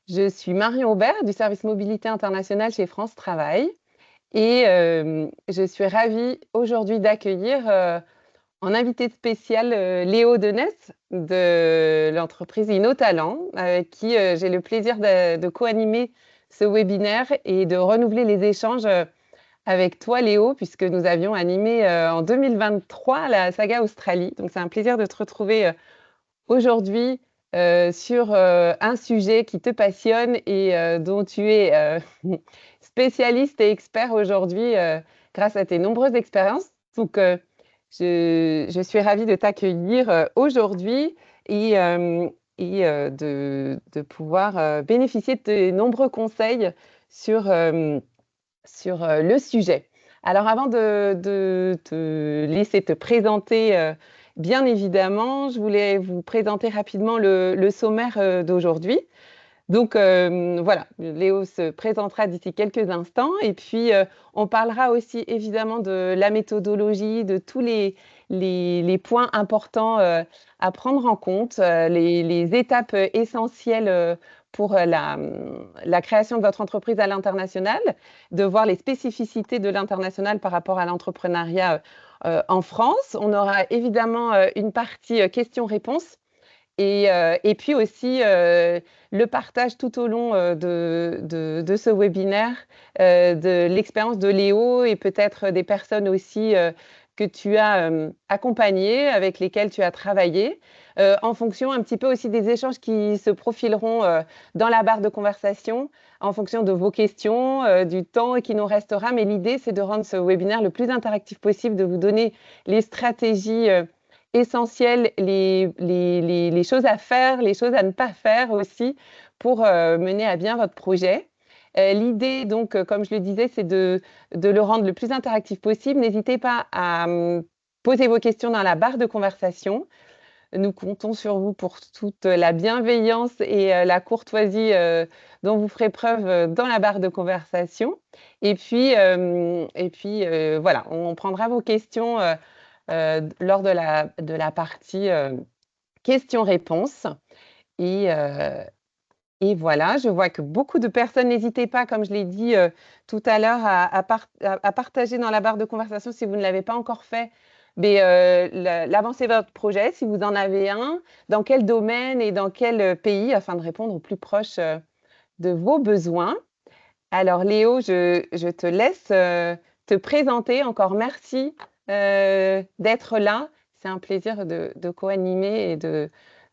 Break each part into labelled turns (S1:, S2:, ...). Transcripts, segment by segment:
S1: Je suis Marion Aubert du service mobilité internationale chez France Travail et je suis ravie aujourd'hui d'accueillir en invité spécial Léo Denès de l'entreprise InnoTalent avec qui j'ai le plaisir de co-animer ce webinaire et de renouveler les échanges avec toi Léo puisque nous avions animé en 2023 la saga Australie. Donc c'est un plaisir de te retrouver aujourd'hui sur un sujet qui te passionne et dont tu es spécialiste et expert aujourd'hui grâce à tes nombreuses expériences. Donc, je suis ravie de t'accueillir aujourd'hui et de pouvoir bénéficier de tes nombreux conseils sur le sujet. Alors, avant de te laisser te présenter, bien évidemment, je voulais vous présenter rapidement le sommaire d'aujourd'hui. Donc voilà, Léo se présentera d'ici quelques instants et puis on parlera aussi évidemment de la méthodologie, de tous les points importants à prendre en compte, les étapes essentielles pour la création de votre entreprise à l'international, de voir les spécificités de l'international par rapport à l'entrepreneuriat en France. On aura évidemment une partie questions-réponses et puis aussi le partage tout au long de ce webinaire de l'expérience de Léo et peut-être des personnes aussi que tu as accompagnées, avec lesquelles tu as travaillé, en fonction un petit peu aussi des échanges qui se profileront dans la barre de conversation, en fonction de vos questions, du temps qui nous restera. Mais l'idée, c'est de rendre ce webinaire le plus interactif possible, de vous donner les stratégies essentielles, les choses à faire, les choses à ne pas faire aussi pour mener à bien votre projet. L'idée, donc, comme je le disais, c'est de le rendre le plus interactif possible. N'hésitez pas à poser vos questions dans la barre de conversation. Nous comptons sur vous pour toute la bienveillance et la courtoisie dont vous ferez preuve dans la barre de conversation. Et puis, voilà, on prendra vos questions lors de la partie questions-réponses. Et, euh, et voilà, je vois que beaucoup de personnes, n'hésitez pas, comme je l'ai dit tout à l'heure, à partager dans la barre de conversation si vous ne l'avez pas encore fait, mais l'avancée de votre projet, si vous en avez un, dans quel domaine et dans quel pays, afin de répondre au plus proche de vos besoins. Alors Léo, je te laisse te présenter. Encore merci d'être là. C'est un plaisir de co-animer et de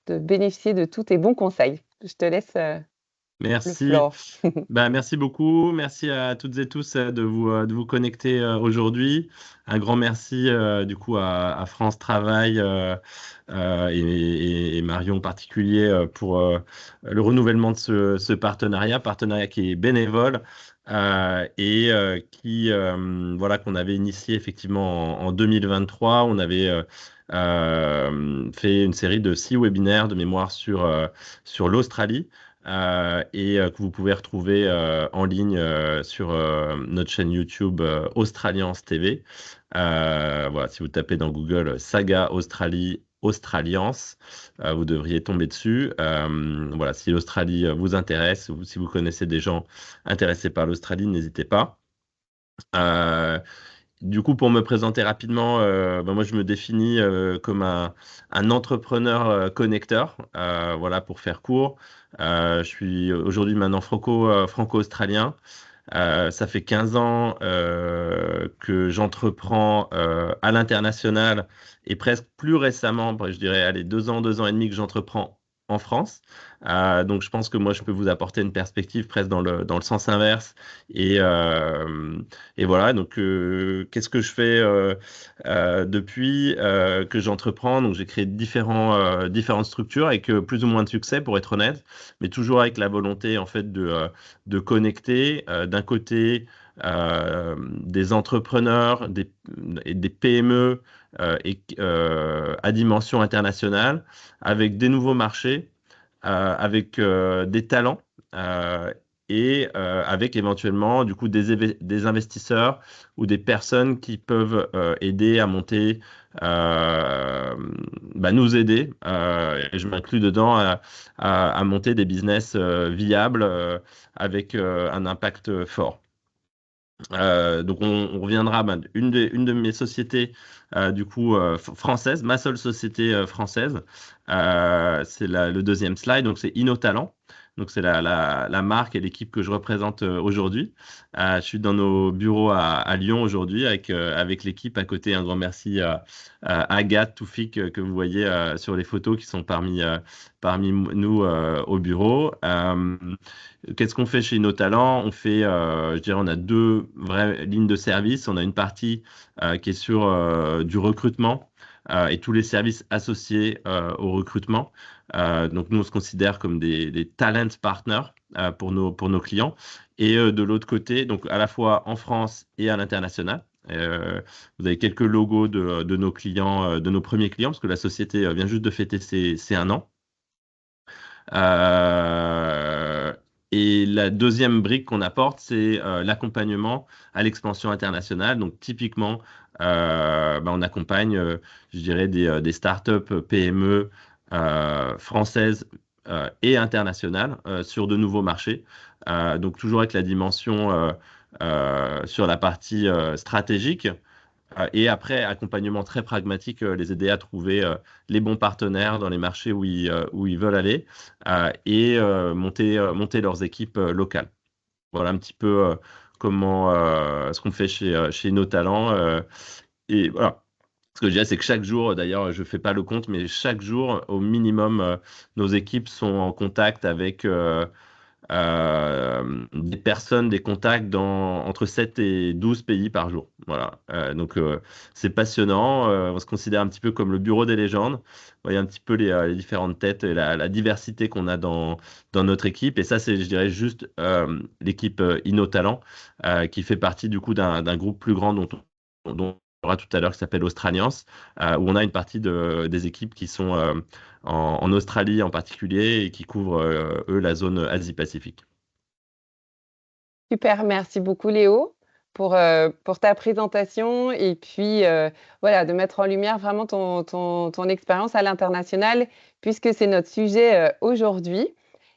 S1: bénéficier de tous tes bons conseils. Je te laisse le
S2: Merci.
S1: floor.
S2: Merci beaucoup. Merci à toutes et tous de vous connecter aujourd'hui. Un grand merci du coup à France Travail et Marion en particulier pour le renouvellement de ce partenariat qui est bénévole et qui voilà qu'on avait initié effectivement en 2023. On avait fait une série de 6 webinaires de mémoire sur l'Australie et que vous pouvez retrouver en ligne sur notre chaîne YouTube Australiance TV. Voilà, si vous tapez dans Google Saga Australie, Australiance, vous devriez tomber dessus. Voilà, si l'Australie vous intéresse ou si vous connaissez des gens intéressés par l'Australie, n'hésitez pas. Euh, du coup, pour me présenter rapidement, moi je me définis comme un entrepreneur connecteur, voilà pour faire court. Je suis aujourd'hui maintenant franco-australien. Ça fait 15 ans que j'entreprends à l'international et presque plus récemment, je dirais, allez, 2 ans et demi que j'entreprends en France. Donc je pense que moi je peux vous apporter une perspective presque dans le sens inverse. Et, euh, et voilà, donc qu'est-ce que je fais depuis que j'entreprends? Donc j'ai créé différentes structures avec plus ou moins de succès pour être honnête, mais toujours avec la volonté en fait de connecter d'un côté des entrepreneurs et des PME à dimension internationale avec des nouveaux marchés, avec des talents et avec éventuellement du coup des investisseurs ou des personnes qui peuvent aider à monter, nous aider, et je m'inclus dedans, à monter des business viables avec un impact fort. Donc on reviendra, une de mes sociétés du coup française, ma seule société française, c'est le deuxième slide, donc c'est InnoTalent. Donc c'est la marque et l'équipe que je représente aujourd'hui. Je suis dans nos bureaux à Lyon aujourd'hui avec l'équipe à côté. Un grand merci à Agathe, Toufik, que vous voyez sur les photos qui sont parmi nous au bureau. Qu'est-ce qu'on fait chez nos talents? On fait, je dirais, on a deux vraies lignes de service. On a une partie qui est sur du recrutement et tous les services associés au recrutement. Donc nous, on se considère comme des talent partners pour nos clients. Et de l'autre côté, donc à la fois en France et à l'international. Vous avez quelques logos de nos clients, de nos premiers clients, parce que la société vient juste de fêter ses 1 an. Euh, et la deuxième brique qu'on apporte, c'est l'accompagnement à l'expansion internationale. Donc, typiquement, on accompagne, je dirais, des startups PME françaises et internationales sur de nouveaux marchés. Donc, toujours avec la dimension sur la partie stratégique. Et après, accompagnement très pragmatique, les aider à trouver les bons partenaires dans les marchés où ils veulent aller et monter leurs équipes locales. Voilà un petit peu comment ce qu'on fait chez nos talents. Et voilà. Ce que je dirais, c'est que chaque jour, d'ailleurs, je ne fais pas le compte, mais chaque jour, au minimum, nos équipes sont en contact avec des personnes, des contacts entre 7 et 12 pays par jour. Voilà. Donc, c'est passionnant. On se considère un petit peu comme le bureau des légendes. Vous voyez un petit peu les différentes têtes et la diversité qu'on a dans notre équipe. Et ça, c'est, je dirais, juste l'équipe InnoTalent qui fait partie du coup d'un groupe plus grand dont on aura tout à l'heure qui s'appelle Australians, où on a une partie des équipes qui sont en Australie en particulier et qui couvrent, eux, la zone Asie-Pacifique.
S1: Super, merci beaucoup Léo pour ta présentation et puis voilà, de mettre en lumière vraiment ton expérience à l'international puisque c'est notre sujet aujourd'hui.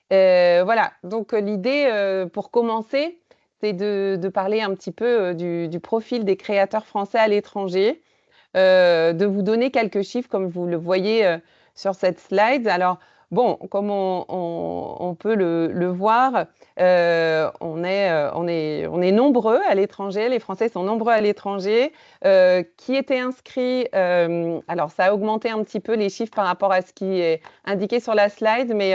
S1: Voilà, donc l'idée pour commencer, c'est de parler un petit peu du profil des créateurs français à l'étranger, de vous donner quelques chiffres comme vous le voyez sur cette slide. Alors, bon, comme on peut le voir, on est nombreux à l'étranger, les Français sont nombreux à l'étranger, qui étaient inscrits, alors ça a augmenté un petit peu les chiffres par rapport à ce qui est indiqué sur la slide, mais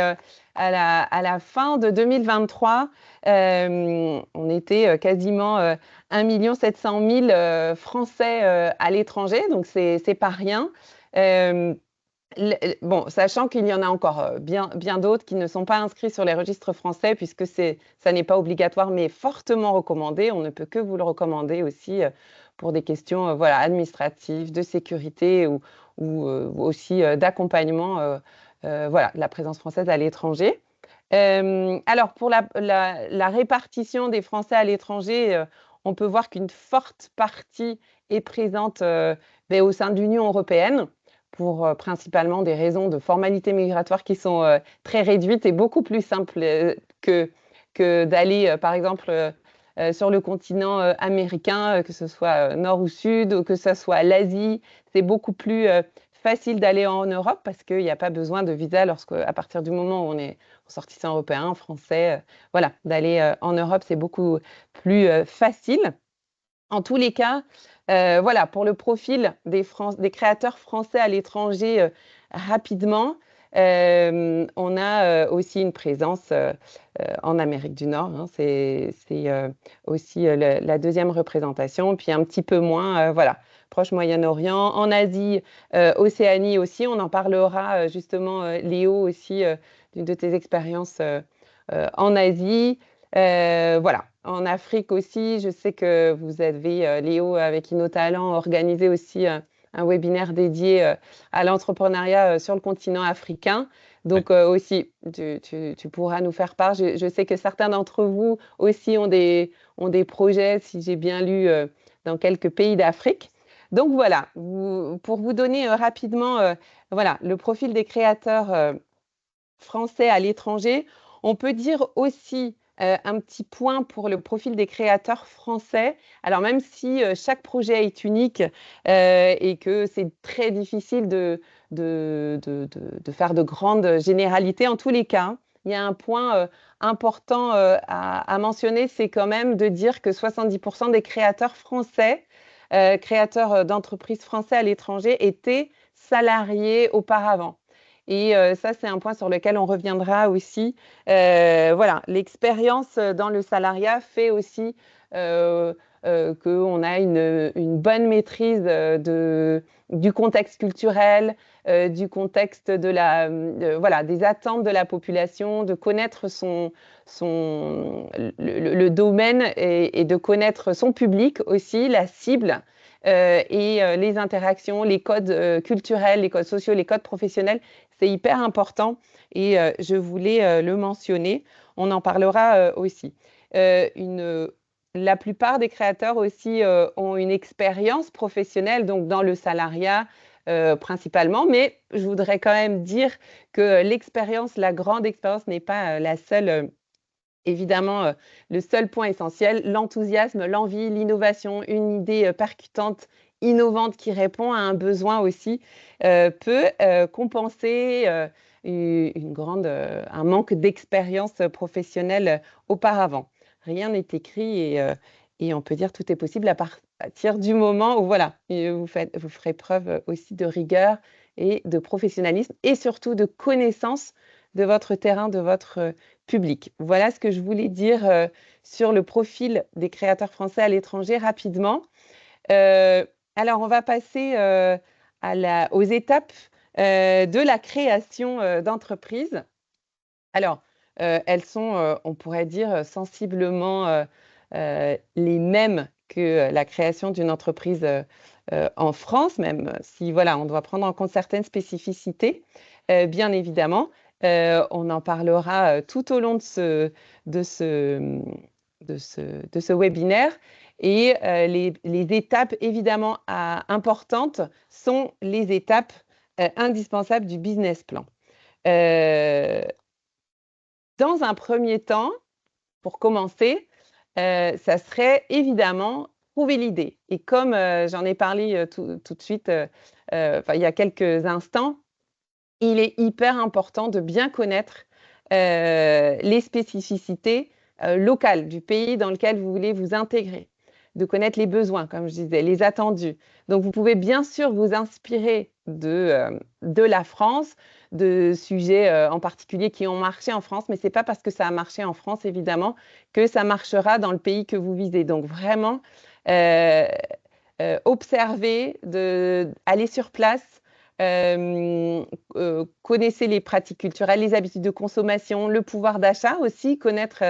S1: à la fin de 2023, on était quasiment 1 700 000 Français à l'étranger, donc c'est pas rien. Bon, sachant qu'il y en a encore bien d'autres qui ne sont pas inscrits sur les registres français, puisque ça n'est pas obligatoire, mais fortement recommandé. On ne peut que vous le recommander aussi pour des questions voilà, administratives, de sécurité ou aussi d'accompagnement voilà, de la présence française à l'étranger. Alors, pour la répartition des Français à l'étranger, on peut voir qu'une forte partie est présente au sein de l'Union européenne pour principalement des raisons de formalités migratoires qui sont très réduites et beaucoup plus simples que d'aller, par exemple, sur le continent américain, que ce soit nord ou sud, ou que ce soit l'Asie. C'est beaucoup plus facile d'aller en Europe parce qu'il n'y a pas besoin de visa à partir du moment où on est ressortissant européen, français. Voilà, d'aller en Europe, c'est beaucoup plus facile. En tous les cas, voilà, pour le profil des créateurs français à l'étranger, rapidement, on a aussi une présence en Amérique du Nord. Hein, c'est aussi la deuxième représentation, puis un petit peu moins, voilà, Proche-Moyen-Orient, en Asie, Océanie aussi. On en parlera justement, Léo, aussi, d'une de tes expériences en Asie. Voilà, en Afrique aussi, je sais que vous avez, Léo, avec InnoTalent, organisé aussi un webinaire dédié à l'entrepreneuriat sur le continent africain.
S2: Ouais.
S1: Donc aussi, tu pourras nous faire part. Je sais que certains d'entre vous aussi ont des projets, si j'ai bien lu, dans quelques pays d'Afrique. Donc voilà, pour vous donner rapidement voilà, le profil des créateurs français à l'étranger. On peut dire aussi un petit point pour le profil des créateurs français. Alors même si chaque projet est unique et que c'est très difficile de faire de grandes généralités, en tous les cas, hein, il y a un point important à mentionner, c'est quand même de dire que 70% des créateurs français, créateurs d'entreprises français à l'étranger, étaient salariés auparavant. Et ça, c'est un point sur lequel on reviendra aussi. Voilà, l'expérience dans le salariat fait aussi qu'on a une bonne maîtrise du contexte culturel, du contexte voilà, des attentes de la population, de connaître le domaine et de connaître son public aussi, la cible. Les interactions, les codes culturels, les codes sociaux, les codes professionnels, c'est hyper important et je voulais le mentionner. On en parlera aussi. La plupart des créateurs aussi ont une expérience professionnelle, donc dans le salariat principalement, mais je voudrais quand même dire que l'expérience, la grande expérience n'est pas la seule. Évidemment, le seul point essentiel, l'enthousiasme, l'envie, l'innovation, une idée percutante, innovante qui répond à un besoin aussi, peut compenser un manque d'expérience professionnelle auparavant. Rien n'est écrit et on peut dire tout est possible à partir du moment où voilà, vous ferez preuve aussi de rigueur et de professionnalisme et surtout de connaissance de votre terrain, de votre public. Voilà ce que je voulais dire sur le profil des créateurs français à l'étranger rapidement. Alors, on va passer aux étapes de la création d'entreprise. Alors, elles sont, on pourrait dire, sensiblement les mêmes que la création d'une entreprise en France, même si voilà, on doit prendre en compte certaines spécificités, bien évidemment. On en parlera tout au long de ce, de ce webinaire. Et les étapes évidemment importantes sont les étapes indispensables du business plan. Dans un premier temps, pour commencer, ça serait évidemment trouver l'idée. Et comme j'en ai parlé tout de suite, il y a quelques instants, il est hyper important de bien connaître les spécificités locales du pays dans lequel vous voulez vous intégrer, de connaître les besoins, comme je disais, les attendus. Donc, vous pouvez bien sûr vous inspirer de la France, de sujets en particulier qui ont marché en France, mais ce n'est pas parce que ça a marché en France, évidemment, que ça marchera dans le pays que vous visez. Donc, vraiment, euh, observer, aller sur place, connaissez les pratiques culturelles, les habitudes de consommation, le pouvoir d'achat aussi. Connaître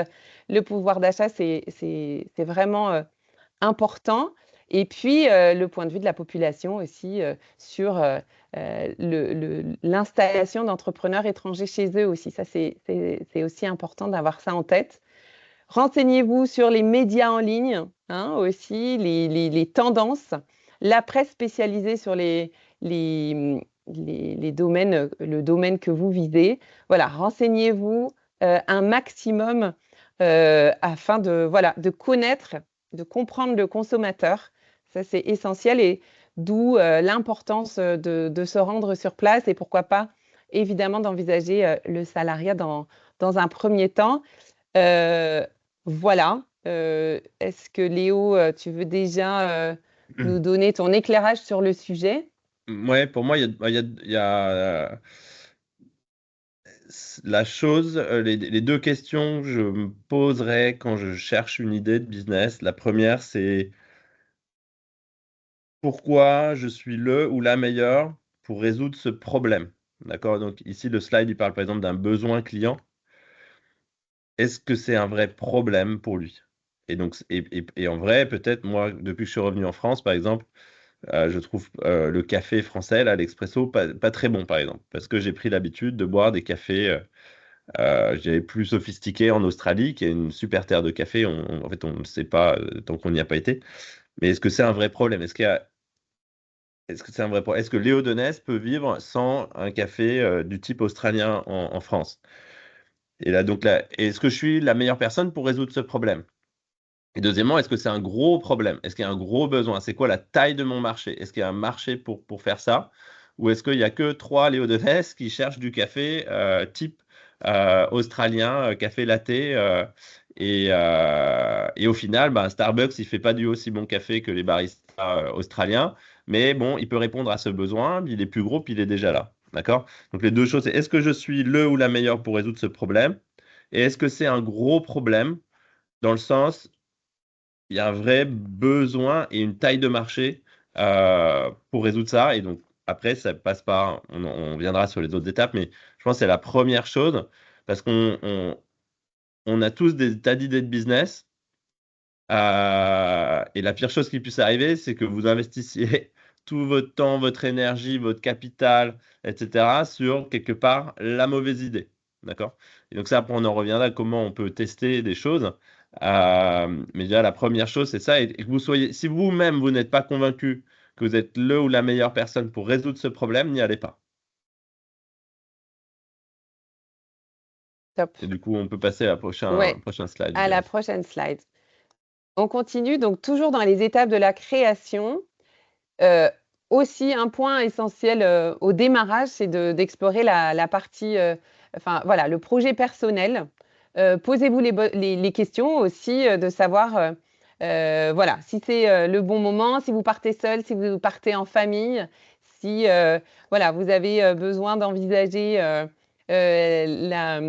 S1: le pouvoir d'achat, c'est vraiment important. Et puis, le point de vue de la population aussi sur l'installation d'entrepreneurs étrangers chez eux aussi. Ça, c'est aussi important d'avoir ça en tête. Renseignez-vous sur les médias en ligne hein, aussi, les tendances, la presse spécialisée sur les domaines, le domaine que vous visez. Voilà, renseignez-vous un maximum afin voilà, de connaître, de comprendre le consommateur. Ça, c'est essentiel et d'où l'importance de se rendre sur place et pourquoi pas, évidemment, d'envisager le salariat dans un premier temps. Euh, voilà. Est-ce que Léo, tu veux déjà nous donner ton éclairage sur le sujet?
S2: Ouais, pour moi, il y a, la chose, les deux questions que je me poserais quand je cherche une idée de business. La première, c'est pourquoi je suis le ou la meilleure pour résoudre ce problème. D'accord? Donc ici, le slide, il parle par exemple d'un besoin client. Est-ce que c'est un vrai problème pour lui? Et donc, et en vrai, peut-être, moi, depuis que je suis revenu en France, par exemple, Je trouve le café français, là, l'expresso, pas très bon, par exemple, parce que j'ai pris l'habitude de boire des cafés, je dirais, plus sophistiqués en Australie, qui est une super terre de café. En fait, on ne sait pas tant qu'on n'y a pas été. Mais est-ce que c'est un vrai problème? Est-ce que c'est un vrai problème? Est-ce que Léo Denez peut vivre sans un café du type australien en France? Et là, donc là, est-ce que je suis la meilleure personne pour résoudre ce problème? Et deuxièmement, est-ce que c'est un gros problème? Est-ce qu'il y a un gros besoin? C'est quoi la taille de mon marché? Est-ce qu'il y a un marché pour faire ça? Ou est-ce qu'il n'y a que trois Léo Denez qui cherchent du café type australien, café latte et au final, bah, Starbucks, il ne fait pas du aussi bon café que les baristas australiens, mais bon, il peut répondre à ce besoin, il est plus gros, puis il est déjà là. D'accord? Donc les deux choses, c'est est-ce que je suis le ou la meilleure pour résoudre ce problème? Et est-ce que c'est un gros problème dans le sens il y a un vrai besoin et une taille de marché pour résoudre ça. Et donc, après, ça passe par, on viendra sur les autres étapes, mais je pense que c'est la première chose parce qu'on a tous des tas d'idées de business. Et la pire chose qui puisse arriver, c'est que vous investissiez tout votre temps, votre énergie, votre capital, etc., sur quelque part la mauvaise idée. D'accord? Et donc ça, après, on en reviendra à comment on peut tester des choses. Mais déjà, la première chose, c'est ça. Et que vous soyez, si vous-même, vous n'êtes pas convaincu que vous êtes le ou la meilleure personne pour résoudre ce problème, n'y allez pas.
S1: Top.
S2: Et du coup, on peut passer à la
S1: Ouais,
S2: prochain slide, je
S1: à la
S2: dirais.
S1: prochaine slide. On continue donc toujours dans les étapes de la création. Euh, Aussi, un point essentiel au démarrage, c'est d'explorer la partie, enfin voilà, le projet personnel. Posez-vous les questions aussi de savoir, voilà, si c'est le bon moment, si vous partez seul, si vous partez en famille, si voilà, vous avez besoin d'envisager la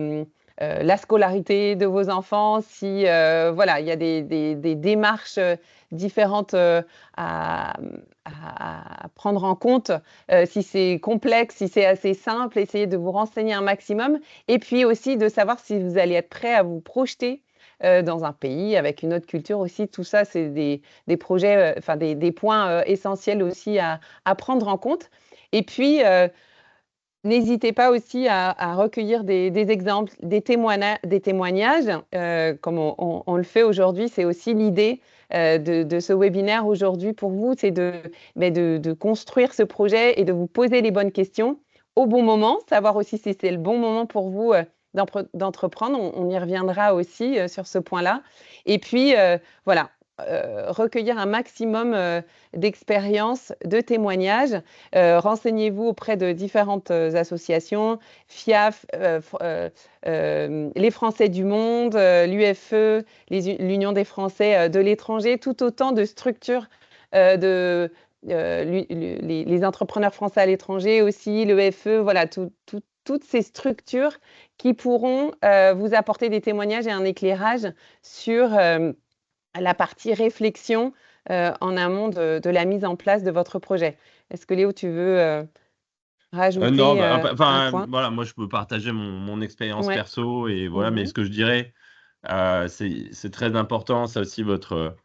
S1: scolarité de vos enfants, si voilà, il y a des démarches différentes à, à prendre en compte. Si c'est complexe, si c'est assez simple, essayez de vous renseigner un maximum. Et puis aussi de savoir si vous allez être prêt à vous projeter dans un pays avec une autre culture aussi. Tout ça, c'est des projets, enfin des points essentiels aussi à prendre en compte. Et puis, n'hésitez pas aussi à recueillir des exemples, des témoignages, comme on le fait aujourd'hui. C'est aussi l'idée de ce webinaire aujourd'hui pour vous, c'est de construire ce projet et de vous poser les bonnes questions au bon moment, savoir aussi si c'est le bon moment pour vous d'entreprendre. On y reviendra aussi sur ce point-là. Et puis, voilà, recueillir un maximum d'expériences, de témoignages. Renseignez-vous auprès de différentes associations, FIAF, les Français du monde, l'UFE, l'Union des Français de l'étranger, tout autant de structures de les entrepreneurs français à l'étranger aussi, l'EFE, voilà, toutes ces structures qui pourront vous apporter des témoignages et un éclairage sur la partie réflexion en amont de la mise en place de votre projet. Est-ce que Léo, tu veux
S2: Non,
S1: rajouter
S2: bah,
S1: un
S2: enfin,
S1: point?
S2: voilà, moi je peux partager mon expérience
S1: Ouais.
S2: perso et voilà, mais
S1: Mhm.
S2: ce que je dirais, c'est très important, ça aussi, votre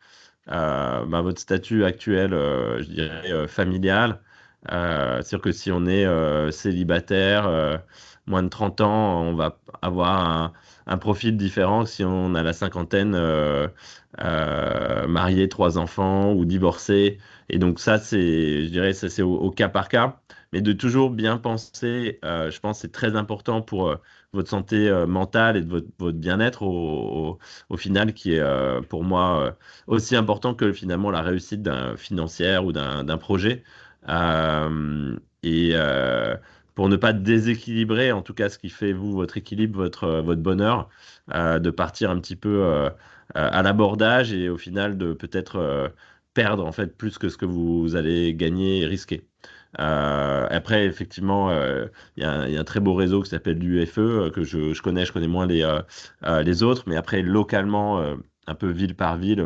S2: statut actuel, je dirais, familial. C'est-à-dire que si on est célibataire, moins de 30 ans, on va avoir un profil différent que si on a la cinquantaine, marié, trois enfants ou divorcé. Et donc ça, je dirais, ça c'est au cas par cas. Mais de toujours bien penser, je pense que c'est très important pour votre santé mentale et de votre bien-être au final, qui est pour moi aussi important que finalement la réussite financière ou d'un projet. Et pour ne pas déséquilibrer, en tout cas, ce qui fait vous, votre équilibre, votre bonheur, de partir un petit peu à l'abordage et au final de peut-être perdre en fait plus que ce que vous allez gagner et risquer. Après, effectivement, il y a un très beau réseau qui s'appelle l'UFE que je connais moins les autres, mais après, localement, un peu ville par ville,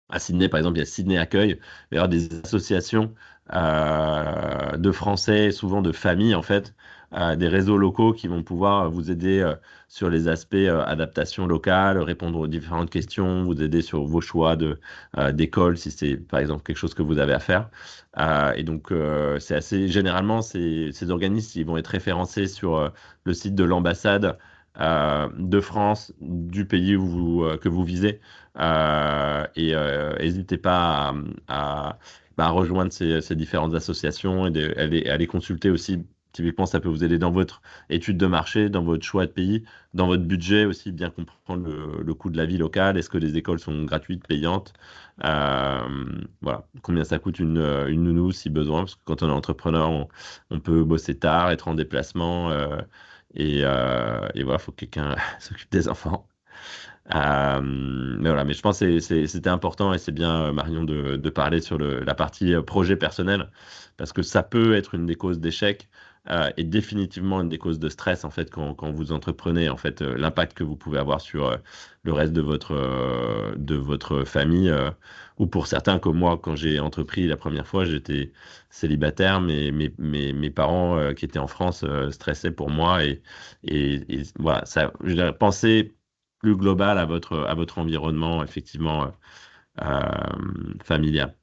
S2: à Sydney, par exemple, il y a Sydney Accueil. Il va y avoir des associations de Français, souvent de familles, en fait, des réseaux locaux qui vont pouvoir vous aider sur les aspects adaptation locale, répondre aux différentes questions, vous aider sur vos choix d'école si c'est par exemple quelque chose que vous avez à faire. Et donc, c'est assez généralement, ces organismes ils vont être référencés sur le site de l'ambassade de France du pays que vous visez. Et n'hésitez pas à rejoindre ces différentes associations et à les consulter aussi. Typiquement, ça peut vous aider dans votre étude de marché, dans votre choix de pays, dans votre budget aussi, bien comprendre le coût de la vie locale. Est-ce que les écoles sont gratuites, payantes? Euh, voilà, combien ça coûte une nounou si besoin, parce que quand on est entrepreneur, on peut bosser tard, être en déplacement, et voilà, il faut que quelqu'un s'occupe des enfants. Mais voilà, mais je pense que c'était important et c'est bien, Marion, de parler sur la partie projet personnel, parce que ça peut être une des causes d'échec et définitivement une des causes de stress, en fait, quand vous entreprenez, en fait, l'impact que vous pouvez avoir sur le reste de votre famille, ou pour certains, comme moi, quand j'ai entrepris la première fois, j'étais célibataire, mais mes parents qui étaient en France stressaient pour moi et voilà, ça, je dirais, penser plus global à votre environnement, effectivement, familial.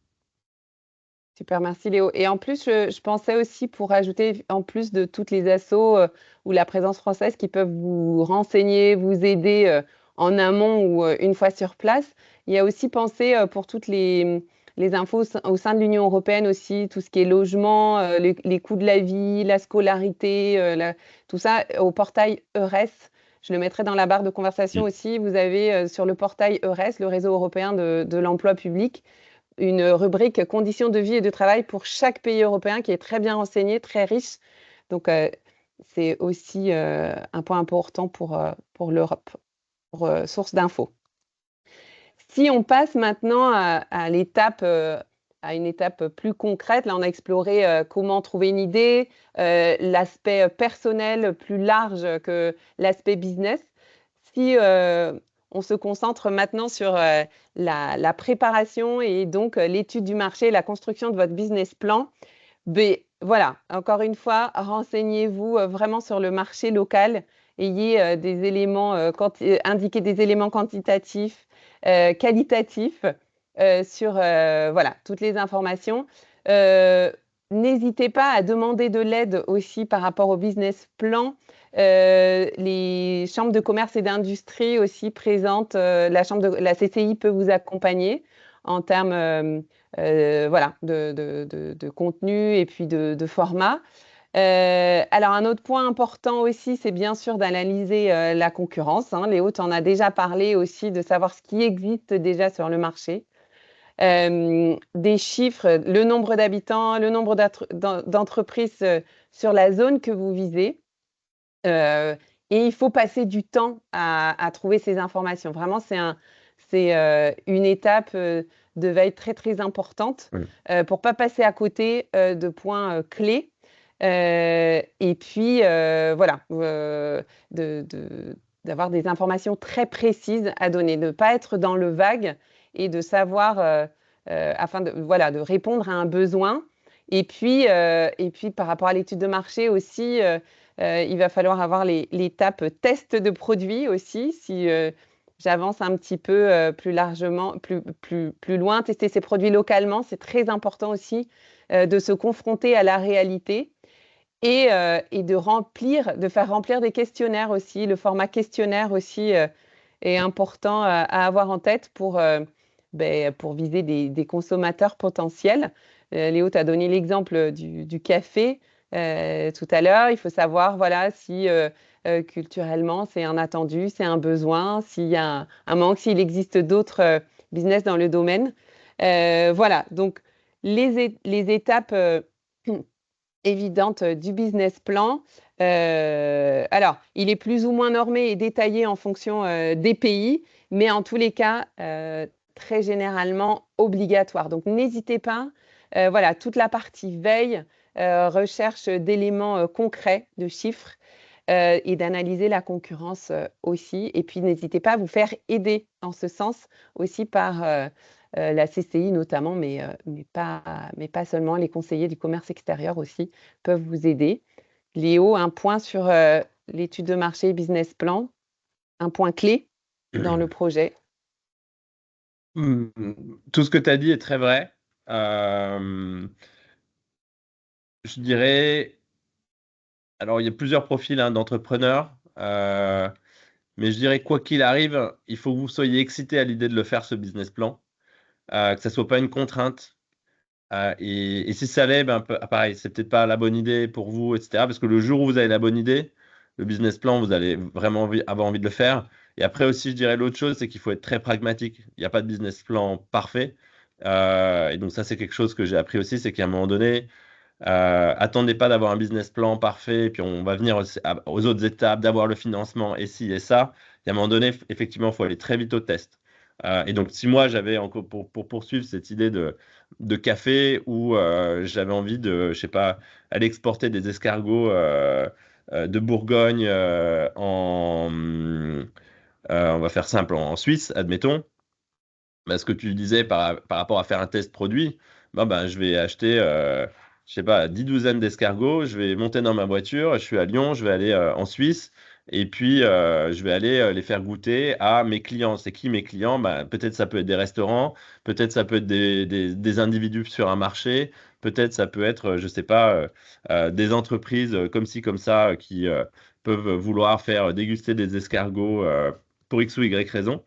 S1: Super, merci Léo. Et en plus, je pensais aussi pour ajouter, en plus de toutes les assos ou la présence française qui peuvent vous renseigner, vous aider en amont ou une fois sur place, il y a aussi pensé pour toutes les infos au sein de l'Union européenne aussi, tout ce qui est logement, les coûts de la vie, la scolarité, tout ça au portail EURES. Je le mettrai dans la barre de conversation
S2: Mm.
S1: aussi. Vous avez sur le portail EURES, le réseau européen de l'emploi public, une rubrique conditions de vie et de travail pour chaque pays européen qui est très bien renseignée, très riche. Donc, c'est aussi un point important pour l'Europe, pour source d'infos. Si on passe maintenant à à une étape plus concrète, là on a exploré comment trouver une idée, l'aspect personnel plus large que l'aspect business. Si on se concentre maintenant sur la préparation et donc l'étude du marché, la construction de votre business plan, ben, voilà, encore une fois, renseignez-vous vraiment sur le marché local. Ayez des éléments, indiquez des éléments quantitatifs, qualitatifs sur voilà, toutes les informations. Euh, N'hésitez pas à demander de l'aide aussi par rapport au business plan. Les chambres de commerce et d'industrie aussi présentes, la CCI peut vous accompagner en termes voilà, de contenu et puis de format. Alors, un autre point important aussi, c'est bien sûr d'analyser la concurrence, hein. Léo, tu en as déjà parlé aussi, de savoir ce qui existe déjà sur le marché. Des chiffres, le nombre d'habitants, le nombre d'entreprises sur la zone que vous visez. Euh, et il faut passer du temps à trouver ces informations. Vraiment, c'est une étape de veille très, très importante
S2: Oui.
S1: pour ne pas passer à côté de points clés. Et puis, voilà, d'avoir des informations très précises à donner, de ne pas être dans le vague et de savoir, afin voilà, de répondre à un besoin. Et puis par rapport à l'étude de marché aussi, il va falloir avoir l'étape test de produit aussi. Si j'avance un petit peu plus largement, plus loin, tester ces produits localement, c'est très important aussi de se confronter à la réalité et de faire remplir des questionnaires aussi. Le format questionnaire aussi est important à avoir en tête pour viser des consommateurs potentiels. Léo, tu as donné l'exemple du café tout à l'heure. Il faut savoir voilà, si culturellement c'est un attendu, c'est un besoin, s'il y a un manque, s'il existe d'autres business dans le domaine. Voilà, donc les étapes évidentes du business plan. Alors, il est plus ou moins normé et détaillé en fonction des pays, mais en tous les cas, très généralement obligatoire. Donc, n'hésitez pas, voilà, toute la partie veille, recherche d'éléments concrets, de chiffres, et d'analyser la concurrence aussi. Et puis, n'hésitez pas à vous faire aider en ce sens aussi par la CCI notamment, mais pas seulement. Les conseillers du commerce extérieur aussi peuvent vous aider. Léo, un point sur l'étude de marché et business plan, un point clé dans le projet.
S2: Tout ce que tu as dit est très vrai. Je dirais, alors il y a plusieurs profils d'entrepreneurs, mais je dirais quoi qu'il arrive, il faut que vous soyez excité à l'idée de le faire, ce business plan, que ça soit pas une contrainte. Et si ça l'est, pareil, c'est peut-être pas la bonne idée pour vous, etc. Parce que le jour où vous avez la bonne idée, le business plan, vous allez vraiment avoir envie de le faire. Et après aussi, je dirais l'autre chose, c'est qu'il faut être très pragmatique. Il n'y a pas de business plan parfait. Et donc ça, c'est quelque chose que j'ai appris aussi, c'est qu'à un moment donné, attendez pas d'avoir un business plan parfait, puis on va venir aux autres étapes, d'avoir le financement et ci et ça. Et à un moment donné, effectivement, il faut aller très vite au test. Et donc, si moi, j'avais encore pour poursuivre cette idée de café où j'avais envie de, je sais pas, aller exporter des escargots de Bourgogne on va faire simple, en Suisse, admettons. Ce que tu disais par rapport à faire un test produit, je vais acheter, je sais pas, 10 douzaines d'escargots, je vais monter dans ma voiture, je suis à Lyon, je vais aller en Suisse, et puis je vais aller les faire goûter à mes clients. C'est qui mes clients? Peut-être ça peut être des restaurants, peut-être ça peut être des individus sur un marché, peut-être ça peut être, je sais pas, des entreprises comme ci, comme ça, qui peuvent vouloir faire déguster des escargots pour X ou Y raison.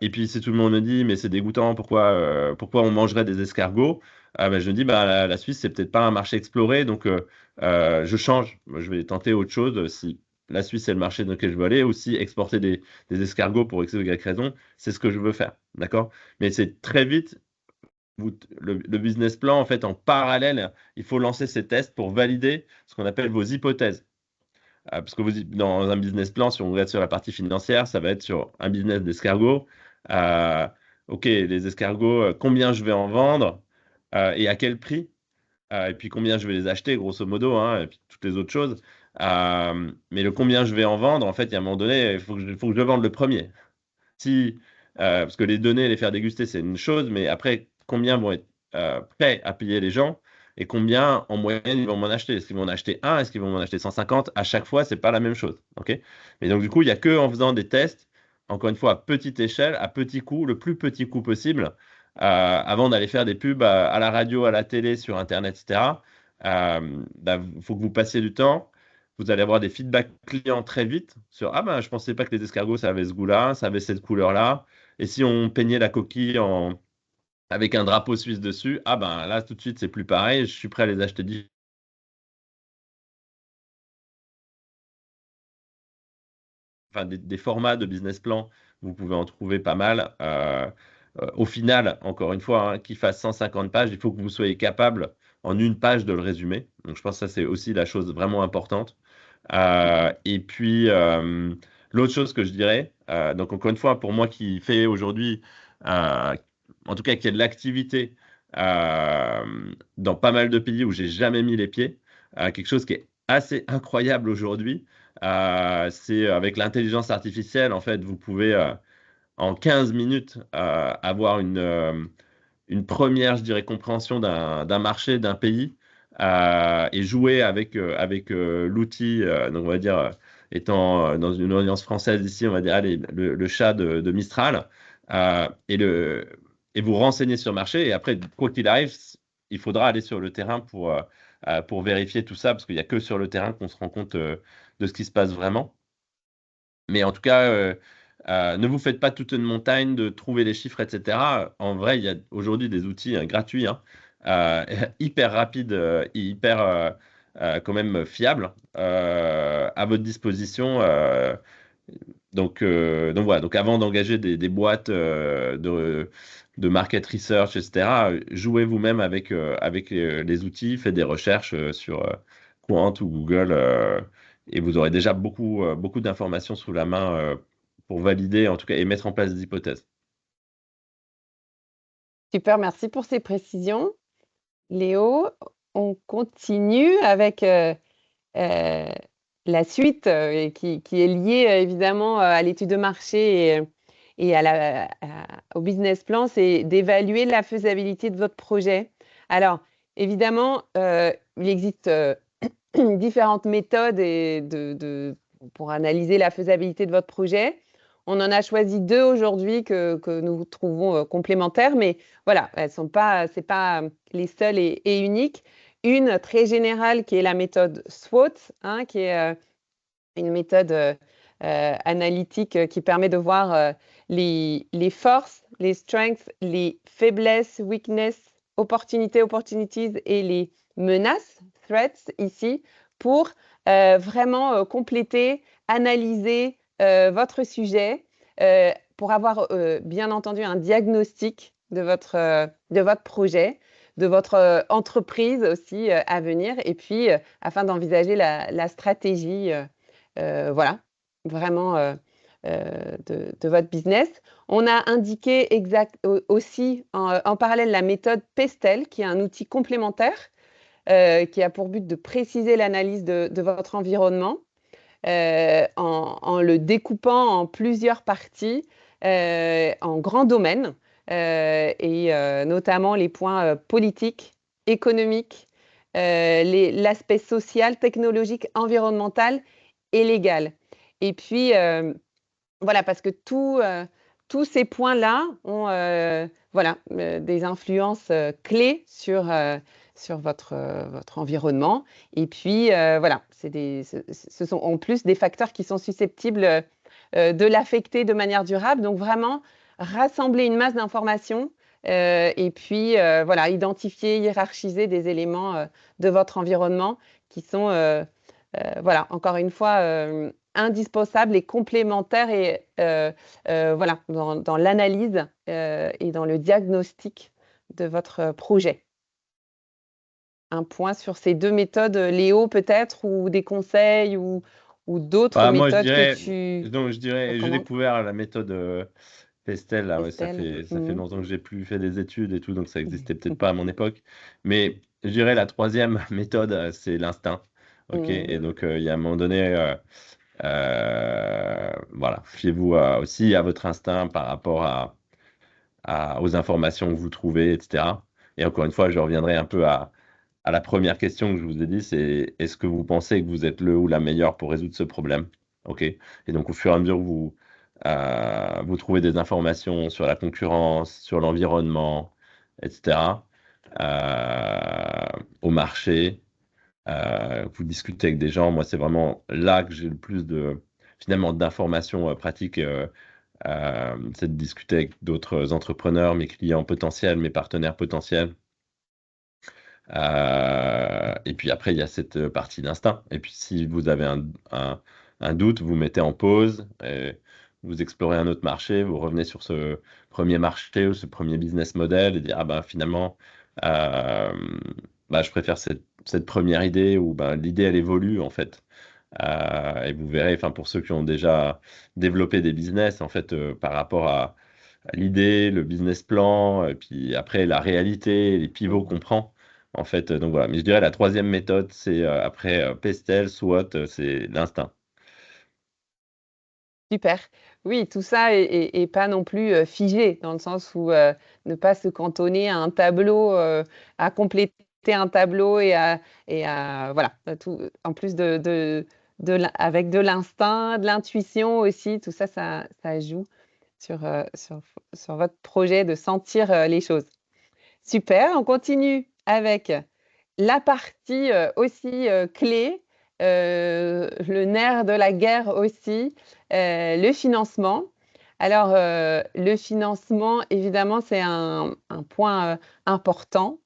S2: Et puis si tout le monde me dit mais c'est dégoûtant, pourquoi on mangerait des escargots? Je me dis la Suisse c'est peut-être pas un marché exploré, donc je change. Je vais tenter autre chose. Si la Suisse c'est le marché dans lequel je veux aller, aussi exporter des escargots pour X ou Y raison, c'est ce que je veux faire, d'accord? Mais c'est très vite le business plan, en fait, en parallèle, il faut lancer ces tests pour valider ce qu'on appelle vos hypothèses. Parce que dans un business plan, si on regarde sur la partie financière, ça va être sur un business d'escargots. Euh, OK, les escargots, combien je vais en vendre et à quel prix? Et puis combien je vais les acheter, grosso modo, hein, et puis toutes les autres choses. Mais le combien je vais en vendre, en fait, il y a un moment donné, il faut que je le vende le premier. Si, parce que les donner, les faire déguster, c'est une chose, mais après, combien vont être prêts à payer les gens et combien en moyenne ils vont m'en acheter? Est-ce qu'ils vont en acheter un? Est-ce qu'ils vont m'en acheter 150? À chaque fois, c'est pas la même chose. Ok. Mais donc, du coup, il n'y a que en faisant des tests, encore une fois, à petite échelle, à petit coût, le plus petit coût possible, avant d'aller faire des pubs à la radio, à la télé, sur Internet, etc. Il faut que vous passiez du temps. Vous allez avoir des feedbacks clients très vite sur je pensais pas que les escargots ça avait ce goût-là, ça avait cette couleur-là. Et si on peignait la coquille avec un drapeau suisse dessus, là tout de suite c'est plus pareil, je suis prêt à les acheter 10. Enfin, des formats de business plan, vous pouvez en trouver pas mal. Au final, encore une fois, qu'il fasse 150 pages, il faut que vous soyez capable en une page de le résumer. Donc je pense que ça c'est aussi la chose vraiment importante. Et puis, l'autre chose que je dirais, donc encore une fois, pour moi qui fais aujourd'hui, euh, en tout cas qui a de l'activité dans pas mal de pays où j'ai jamais mis les pieds, quelque chose qui est assez incroyable aujourd'hui, c'est avec l'intelligence artificielle, en fait, vous pouvez en 15 minutes avoir une première, je dirais, compréhension d'un marché, d'un pays, et jouer avec l'outil, donc on va dire, étant dans une audience française ici, on va dire, allez, le chat de Mistral, euh, et, le, et vous renseigner sur le marché. Et après, quoi qu'il arrive, il faudra aller sur le terrain pour vérifier tout ça, parce qu'il n'y a que sur le terrain qu'on se rend compte de ce qui se passe vraiment. Mais en tout cas, ne vous faites pas toute une montagne de trouver les chiffres, etc. En vrai, il y a aujourd'hui des outils gratuits, hyper rapides, hyper quand même fiables à votre disposition. Donc voilà, donc avant d'engager des boîtes de market research, etc., jouez vous-même avec les outils, faites des recherches sur Quant ou Google, et vous aurez déjà beaucoup d'informations sous la main pour valider, en tout cas, et mettre en place des hypothèses.
S1: Super, merci pour ces précisions. Léo, on continue avec la suite qui est liée évidemment à l'étude de marché et au business plan, c'est d'évaluer la faisabilité de votre projet. Alors, évidemment, il existe différentes méthodes pour analyser la faisabilité de votre projet. On en a choisi 2 aujourd'hui que nous trouvons complémentaires, mais voilà, c'est pas les seules et uniques. Une très générale qui est la méthode SWOT, hein, qui est une méthode analytique qui permet de voir les forces, les strengths, les faiblesses, weaknesses, opportunities et les menaces, threats ici, pour vraiment compléter, analyser votre sujet, pour avoir bien entendu un diagnostic de votre projet, de votre entreprise aussi à venir, et puis afin d'envisager la stratégie voilà, vraiment de votre business. On a indiqué aussi en parallèle la méthode PESTEL, qui est un outil complémentaire qui a pour but de préciser l'analyse de votre environnement en le découpant en plusieurs parties, en grands domaines, et notamment les points politiques, économiques, l'aspect social, technologique, environnemental et légal. Et puis, voilà, parce que tous ces points-là ont voilà, des influences clés sur votre environnement. Et puis, voilà, ce sont en plus des facteurs qui sont susceptibles de l'affecter de manière durable. Donc, vraiment, rassembler une masse d'informations et puis, voilà, identifier, hiérarchiser des éléments de votre environnement qui sont, voilà, encore une fois, indispensables et complémentaires et voilà, dans l'analyse et dans le diagnostic de votre projet. Un point sur ces 2 méthodes, Léo, peut-être, ou des conseils ou d'autres
S2: Moi, je
S1: méthodes que
S2: dirais,
S1: tu
S2: j'ai
S1: recommandes?
S2: découvert la méthode Pestel, là, ouais,
S1: Estelle?
S2: ça fait longtemps que j'ai plus fait des études et tout, donc ça existait peut-être
S1: Mmh.
S2: pas à mon époque. Mais je dirais la troisième méthode, c'est l'instinct. Ok, et
S1: Mmh.
S2: donc il y a un moment donné, voilà, fiez-vous aussi à votre instinct par rapport aux informations que vous trouvez, etc. Et encore une fois, je reviendrai un peu à la première question que je vous ai dit, c'est est-ce que vous pensez que vous êtes le ou la meilleure pour résoudre ce problème? OK. Et donc, au fur et à mesure que vous trouvez des informations sur la concurrence, sur l'environnement, etc., au marché, vous discutez avec des gens, moi, c'est vraiment là que j'ai le plus finalement, d'informations pratiques. C'est de discuter avec d'autres entrepreneurs, mes clients potentiels, mes partenaires potentiels. Et puis après, il y a cette partie d'instinct. Et puis si vous avez un doute, vous mettez en pause, et vous explorez un autre marché, vous revenez sur ce premier marché ou ce premier business model et dire, ah ben finalement, euh, bah, je préfère cette première idée ou ben, l'idée, elle évolue en fait. Et vous verrez, enfin, pour ceux qui ont déjà développé des business, en fait, par rapport à l'idée, le business plan, et puis après la réalité, les pivots qu'on
S1: Mmh.
S2: prend. En fait, donc voilà. Mais je dirais la troisième méthode, c'est après Pestel, SWOT, c'est l'instinct.
S1: Super. Oui, tout ça est pas non plus figé, dans le sens où ne pas se cantonner à un tableau, à compléter un tableau et à voilà, tout, en plus avec de l'instinct, de l'intuition aussi, tout ça, ça joue sur votre projet de sentir les choses. Super, on continue avec la partie aussi clé, le nerf de la guerre aussi, le financement. Alors, le financement, évidemment, c'est un point important.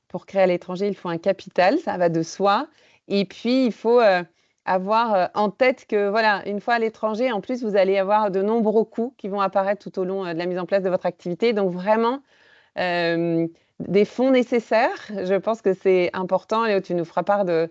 S1: Pour créer à l'étranger, il faut un capital, ça va de soi. Et puis, il faut avoir en tête que, voilà, une fois à l'étranger, en plus, vous allez avoir de nombreux coûts qui vont apparaître tout au long de la mise en place de votre activité. Donc, vraiment, euh, des fonds nécessaires. Je pense que c'est important. Léo, tu nous feras part de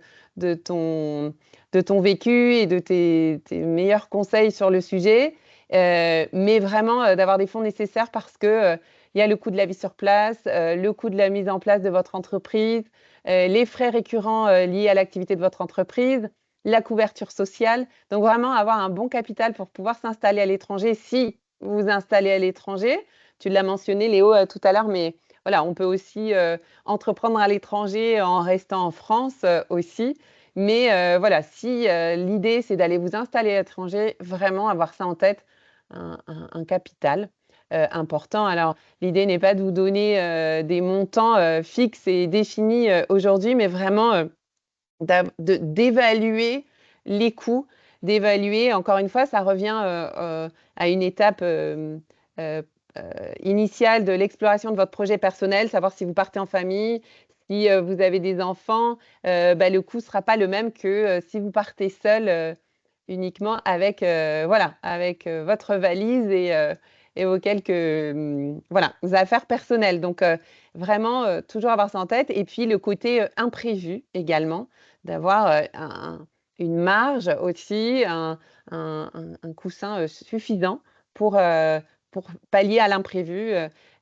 S1: ton, de ton vécu et de tes meilleurs conseils sur le sujet. Mais vraiment, d'avoir des fonds nécessaires parce que il y a le coût de la vie sur place, le coût de la mise en place de votre entreprise, les frais récurrents liés à l'activité de votre entreprise, la couverture sociale. Donc vraiment avoir un bon capital pour pouvoir s'installer à l'étranger si vous vous installez à l'étranger. Tu l'as mentionné, Léo, tout à l'heure, mais voilà, on peut aussi entreprendre à l'étranger en restant en France aussi. Mais voilà, si l'idée c'est d'aller vous installer à l'étranger, vraiment avoir ça en tête, un capital important. Alors, l'idée n'est pas de vous donner des montants fixes et définis aujourd'hui, mais vraiment d'évaluer les coûts, d'évaluer, encore une fois, ça revient à une étape euh, initiale de l'exploration de votre projet personnel, savoir si vous partez en famille, si vous avez des enfants, bah, le coût ne sera pas le même que si vous partez seul uniquement avec, voilà, avec votre valise et vos quelques voilà, vos affaires personnelles. Donc, vraiment, toujours avoir ça en tête. Et puis, le côté imprévu également, d'avoir une marge aussi, un coussin suffisant pour, euh, pour pallier à l'imprévu.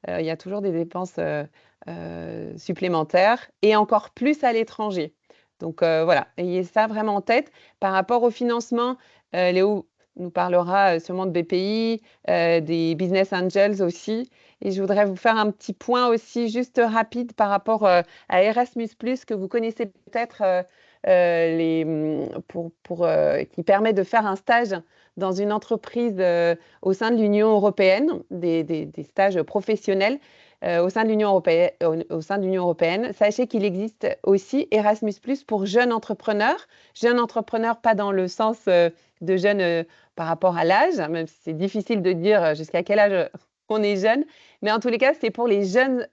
S1: Il y a toujours des dépenses supplémentaires et encore plus à l'étranger. Donc voilà, ayez ça vraiment en tête. Par rapport au financement, Léo nous parlera sûrement de BPI, des business angels aussi. Et je voudrais vous faire un petit point aussi juste rapide par rapport à Erasmus+, que vous connaissez peut-être, qui permet de faire un stage dans une entreprise au sein de l'Union européenne, des stages professionnels au sein de l'Union européenne, au sein de l'Union européenne. Sachez qu'il existe aussi Erasmus+ pour jeunes entrepreneurs pas dans le sens de jeunes par rapport à l'âge, même si c'est difficile de dire jusqu'à quel âge on est jeune, mais en tous les cas, c'est pour les jeunes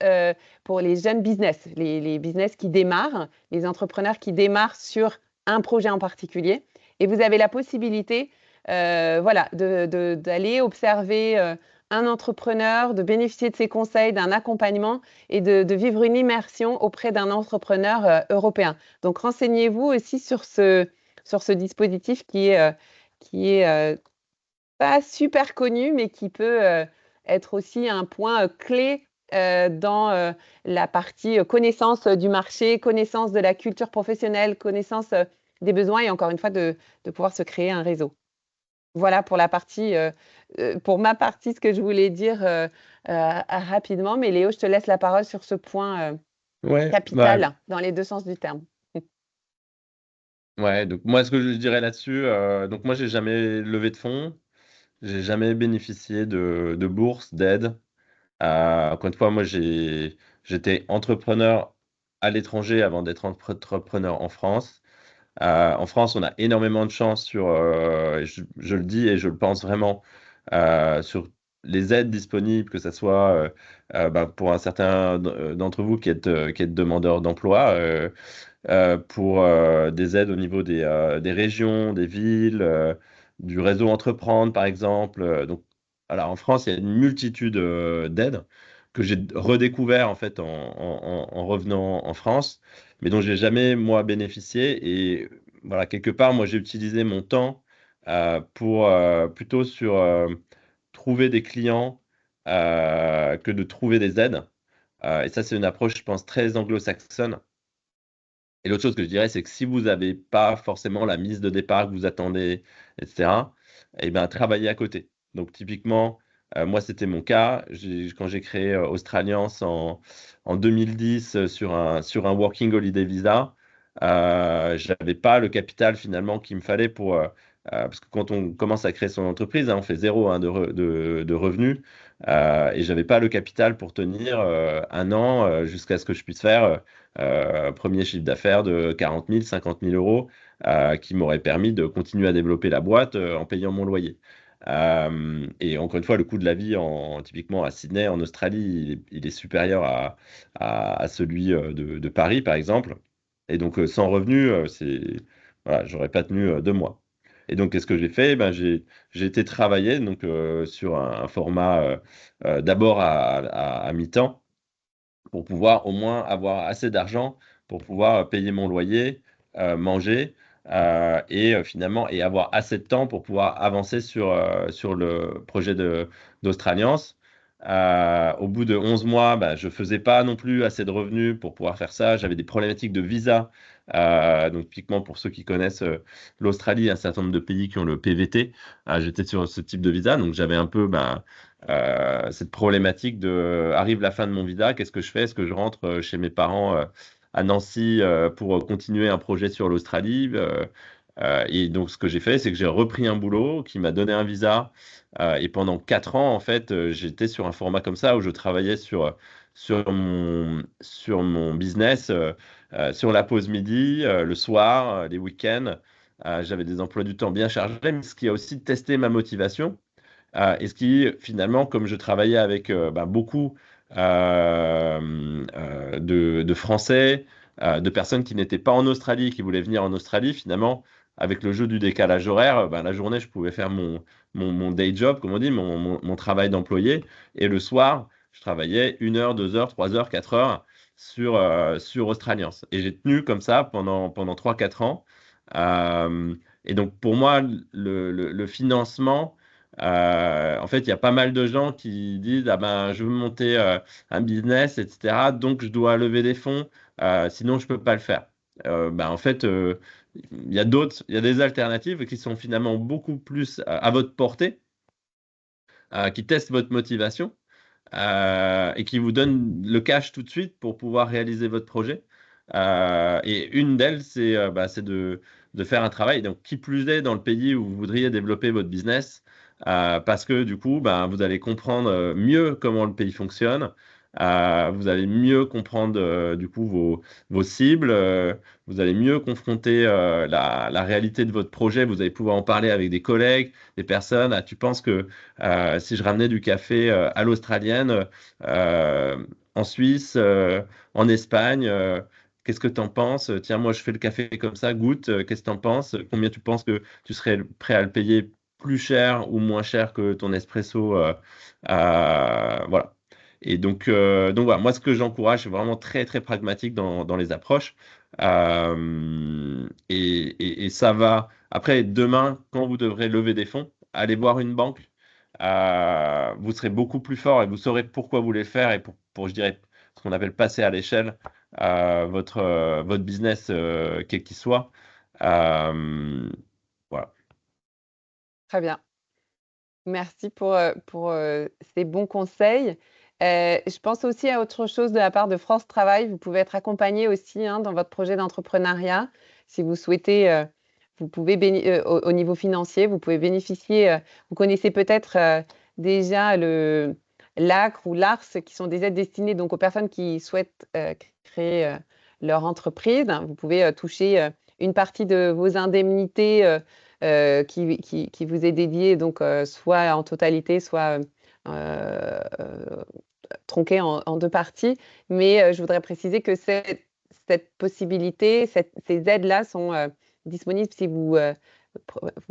S1: business, les business qui démarrent, les entrepreneurs qui démarrent sur un projet en particulier. Et vous avez la possibilité voilà, d'aller observer un entrepreneur, de bénéficier de ses conseils, d'un accompagnement et de vivre une immersion auprès d'un entrepreneur européen. Donc, renseignez-vous aussi sur ce dispositif qui est pas super connu, mais qui peut être aussi un point clé dans la partie connaissance du marché, connaissance de la culture professionnelle, connaissance des besoins et encore une fois de pouvoir se créer un réseau. Voilà pour la partie, pour ma partie, ce que je voulais dire rapidement. Mais Léo, je te laisse la parole sur ce point
S2: Ouais, bah,
S1: capital dans les deux sens du terme.
S2: ouais, donc moi, ce que je dirais là-dessus, donc moi, j'ai jamais levé de fonds, j'ai jamais bénéficié de bourses, d'aide. Encore une fois, moi, j'étais entrepreneur à l'étranger avant d'être entrepreneur en France. En France, on a énormément de chance je le dis et je le pense vraiment, sur les aides disponibles, que ce soit bah, pour un certain d'entre vous qui êtes demandeur d'emploi. Pour des aides au niveau des régions, des villes, du réseau Entreprendre, par exemple. Donc, alors, en France, il y a une multitude d'aides que j'ai redécouvert en fait en revenant en France, mais dont j'ai jamais moi bénéficié. Et voilà, quelque part, moi, j'ai utilisé mon temps pour plutôt sur trouver des clients que de trouver des aides. Et ça, c'est une approche, je pense, très anglo-saxonne. Et l'autre chose que je dirais, c'est que si vous n'avez pas forcément la mise de départ que vous attendez, etc., eh bien, travaillez à côté. Donc, typiquement, moi, c'était mon cas. Quand j'ai créé Australiance en 2010 sur un Working Holiday Visa, je n'avais pas le capital finalement qu'il me fallait parce que quand on commence à créer son entreprise, hein, on fait zéro hein, de revenus. Et je n'avais pas le capital pour tenir un an jusqu'à ce que je puisse faire premier chiffre d'affaires de 40 000, 50 000 euros qui m'aurait permis de continuer à développer la boîte en payant mon loyer. Et encore une fois, le coût de la vie, typiquement à Sydney, en Australie, il est supérieur à celui de Paris, par exemple. Et donc, sans revenu, voilà, j'aurais pas tenu 2 mois. Et donc, qu'est-ce que j'ai fait? Ben, j'ai été travailler donc, sur un format d'abord à mi-temps pour pouvoir au moins avoir assez d'argent pour pouvoir payer mon loyer, manger finalement et avoir assez de temps pour pouvoir avancer sur le projet d'Australiance. Au bout de 11 mois, bah, je ne faisais pas non plus assez de revenus pour pouvoir faire ça. J'avais des problématiques de visa. Donc, typiquement, pour ceux qui connaissent l'Australie, un certain nombre de pays qui ont le PVT. J'étais sur ce type de visa. Donc, j'avais un peu bah, cette problématique de arrive la fin de mon visa, qu'est-ce que je fais? Est-ce que je rentre chez mes parents à Nancy pour continuer un projet sur l'Australie? Et donc, ce que j'ai fait, c'est que j'ai repris un boulot qui m'a donné un visa. Et pendant 4 ans, en fait, j'étais sur un format comme ça où je travaillais sur mon business, sur la pause midi, le soir, les week-ends. J'avais des emplois du temps bien chargés, mais ce qui a aussi testé ma motivation. Et ce qui, finalement, comme je travaillais avec beaucoup de Français, de personnes qui n'étaient pas en Australie et qui voulaient venir en Australie, finalement, avec le jeu du décalage horaire, la journée, je pouvais faire mon day job, comme on dit, mon travail d'employé. Et le soir, je travaillais 1 heure, 2 heures, 3 heures, 4 heures sur Australians. Et j'ai tenu comme ça pendant 3, 4 ans. Et donc, pour moi, le financement, en fait, il y a pas mal de gens qui disent, ah ben, je veux monter un business, etc. Donc, je dois lever des fonds, sinon je peux pas le faire. En fait, il y a des alternatives qui sont finalement beaucoup plus à votre portée, qui testent votre motivation et qui vous donnent le cash tout de suite pour pouvoir réaliser votre projet. Et une d'elles, c'est de faire un travail. Donc, qui plus est dans le pays où vous voudriez développer votre business, parce que du coup, vous allez comprendre mieux comment le pays fonctionne. Vous allez mieux comprendre du coup vos cibles. Vous allez mieux confronter la réalité de votre projet. Vous allez pouvoir en parler avec des collègues, des personnes. Ah, tu penses que si je ramenais du café à l'australienne, en Suisse, en Espagne, qu'est-ce que tu en penses? Tiens, moi, je fais le café comme ça, goûte, qu'est-ce que tu en penses? Combien tu penses que tu serais prêt à le payer plus cher ou moins cher que ton espresso? Voilà. Et donc voilà, moi, ce que j'encourage, c'est vraiment très, très pragmatique dans les approches. Et ça va. Après, demain, quand vous devrez lever des fonds, allez voir une banque. Vous serez beaucoup plus fort et vous saurez pourquoi vous voulez le faire et pour, je dirais, ce qu'on appelle passer à l'échelle votre business, quel qu'il soit. Euh, voilà.
S1: Très bien. Merci pour ces bons conseils. Je pense aussi à autre chose de la part de France Travail. Vous pouvez être accompagné aussi hein, dans votre projet d'entrepreneuriat. Si vous souhaitez, vous pouvez au niveau financier, vous pouvez bénéficier. Vous connaissez peut-être déjà le l'ACRE ou l'ARS, qui sont des aides destinées donc aux personnes qui souhaitent créer leur entreprise. Vous pouvez toucher une partie de vos indemnités. Qui vous est dédié, donc soit en totalité, soit euh, euh, tronqué en deux parties. Mais je voudrais préciser que cette possibilité, ces aides-là sont disponibles si vous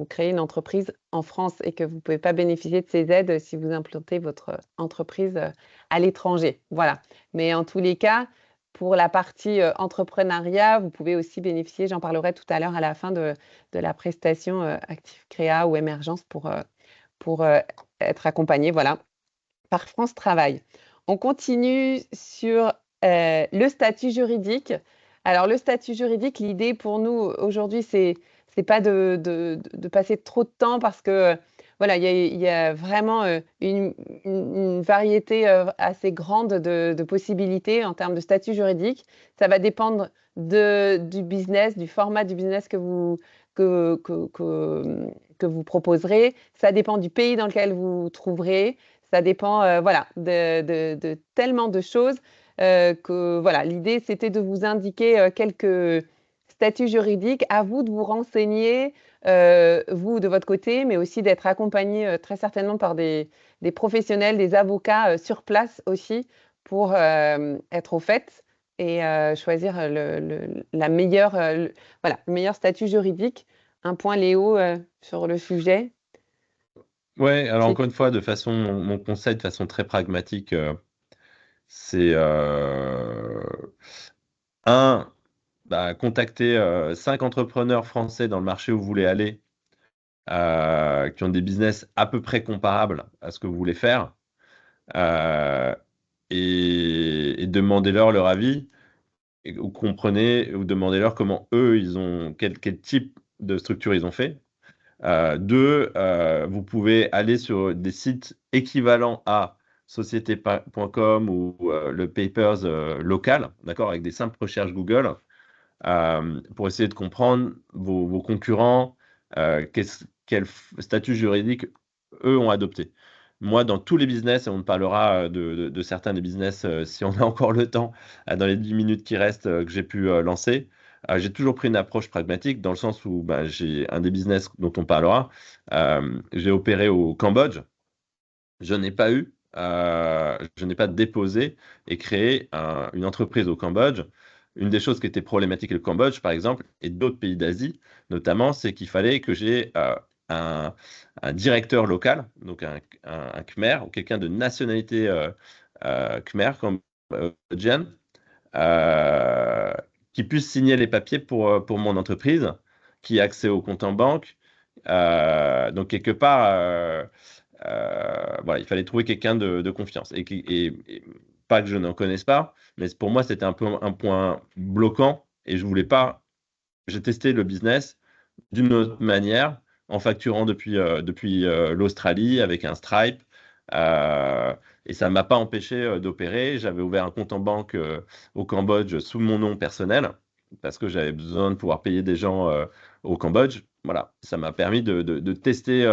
S1: créez une entreprise en France et que vous ne pouvez pas bénéficier de ces aides si vous implantez votre entreprise à l'étranger. Voilà. Mais en tous les cas, pour la partie entrepreneuriat, vous pouvez aussi bénéficier, j'en parlerai tout à l'heure à la fin de la prestation Active Créa ou Émergence pour être accompagné voilà, par France Travail. On continue sur le statut juridique. Alors, le statut juridique, l'idée pour nous aujourd'hui, c'est pas de passer trop de temps parce que voilà, il y a vraiment une variété assez grande de possibilités en termes de statut juridique. Ça va dépendre du business, du format du business que, que, que, que vous proposerez. Ça dépend du pays dans lequel vous trouverez. Ça dépend voilà, de tellement de choses que voilà, l'idée c'était de vous indiquer quelques statuts juridiques. À vous de vous renseigner, vous de votre côté, mais aussi d'être accompagné très certainement par des professionnels, des avocats sur place aussi pour être au fait et choisir la meilleure, voilà, le meilleur statut juridique. Un point, Léo, sur le sujet.
S2: Ouais, alors
S1: C'est
S2: encore une fois, mon conseil de façon très pragmatique, c'est un, contacter 5 entrepreneurs français dans le marché où vous voulez aller, qui ont des business à peu près comparables à ce que vous voulez faire, euh, et demandez-leur leur avis, ou comprenez, ou demandez-leur comment eux, quel type de structure ils ont fait. Deux, vous pouvez aller sur des sites équivalents à société.com ou le Papers local, d'accord, avec des simples recherches Google, pour essayer de comprendre vos concurrents, quel statut juridique eux ont adopté. Moi, dans tous les business, et on parlera de certains des business si on a encore le temps, dans les 10 minutes qui restent que j'ai pu lancer, j'ai toujours pris une approche pragmatique dans le sens où j'ai un des business dont on parlera. J'ai opéré au Cambodge. Je n'ai pas déposé et créé une entreprise au Cambodge. Une des choses qui était problématique au Cambodge, par exemple, et d'autres pays d'Asie, notamment, c'est qu'il fallait que j'ai un, un directeur local, donc un Khmer ou quelqu'un de nationalité Khmer, cambodgienne, euh, qui puisse signer les papiers pour mon entreprise, qui a accès au compte en banque. Donc, quelque part, voilà, il fallait trouver quelqu'un de confiance. Et pas que je n'en connaisse pas, mais pour moi, c'était un peu un point bloquant. Et je voulais pas. J'ai testé le business d'une autre manière, en facturant depuis l'Australie avec un Stripe. Euh, et ça ne m'a pas empêché d'opérer. J'avais ouvert un compte en banque au Cambodge sous mon nom personnel parce que j'avais besoin de pouvoir payer des gens au Cambodge. Voilà, ça m'a permis de tester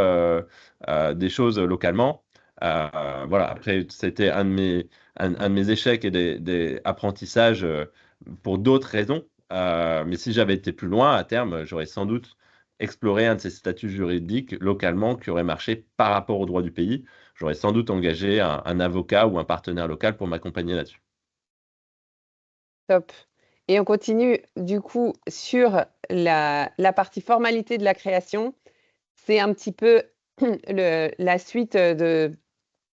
S2: des choses localement. Voilà, après, c'était un de mes échecs et des apprentissages pour d'autres raisons. Mais si j'avais été plus loin, à terme, j'aurais sans doute exploré un de ces statuts juridiques localement qui aurait marché par rapport au droit du pays. J'aurais sans doute engagé un avocat ou un partenaire local pour m'accompagner là-dessus.
S1: Top. Et on continue du coup sur la partie formalité de la création. C'est un petit peu la suite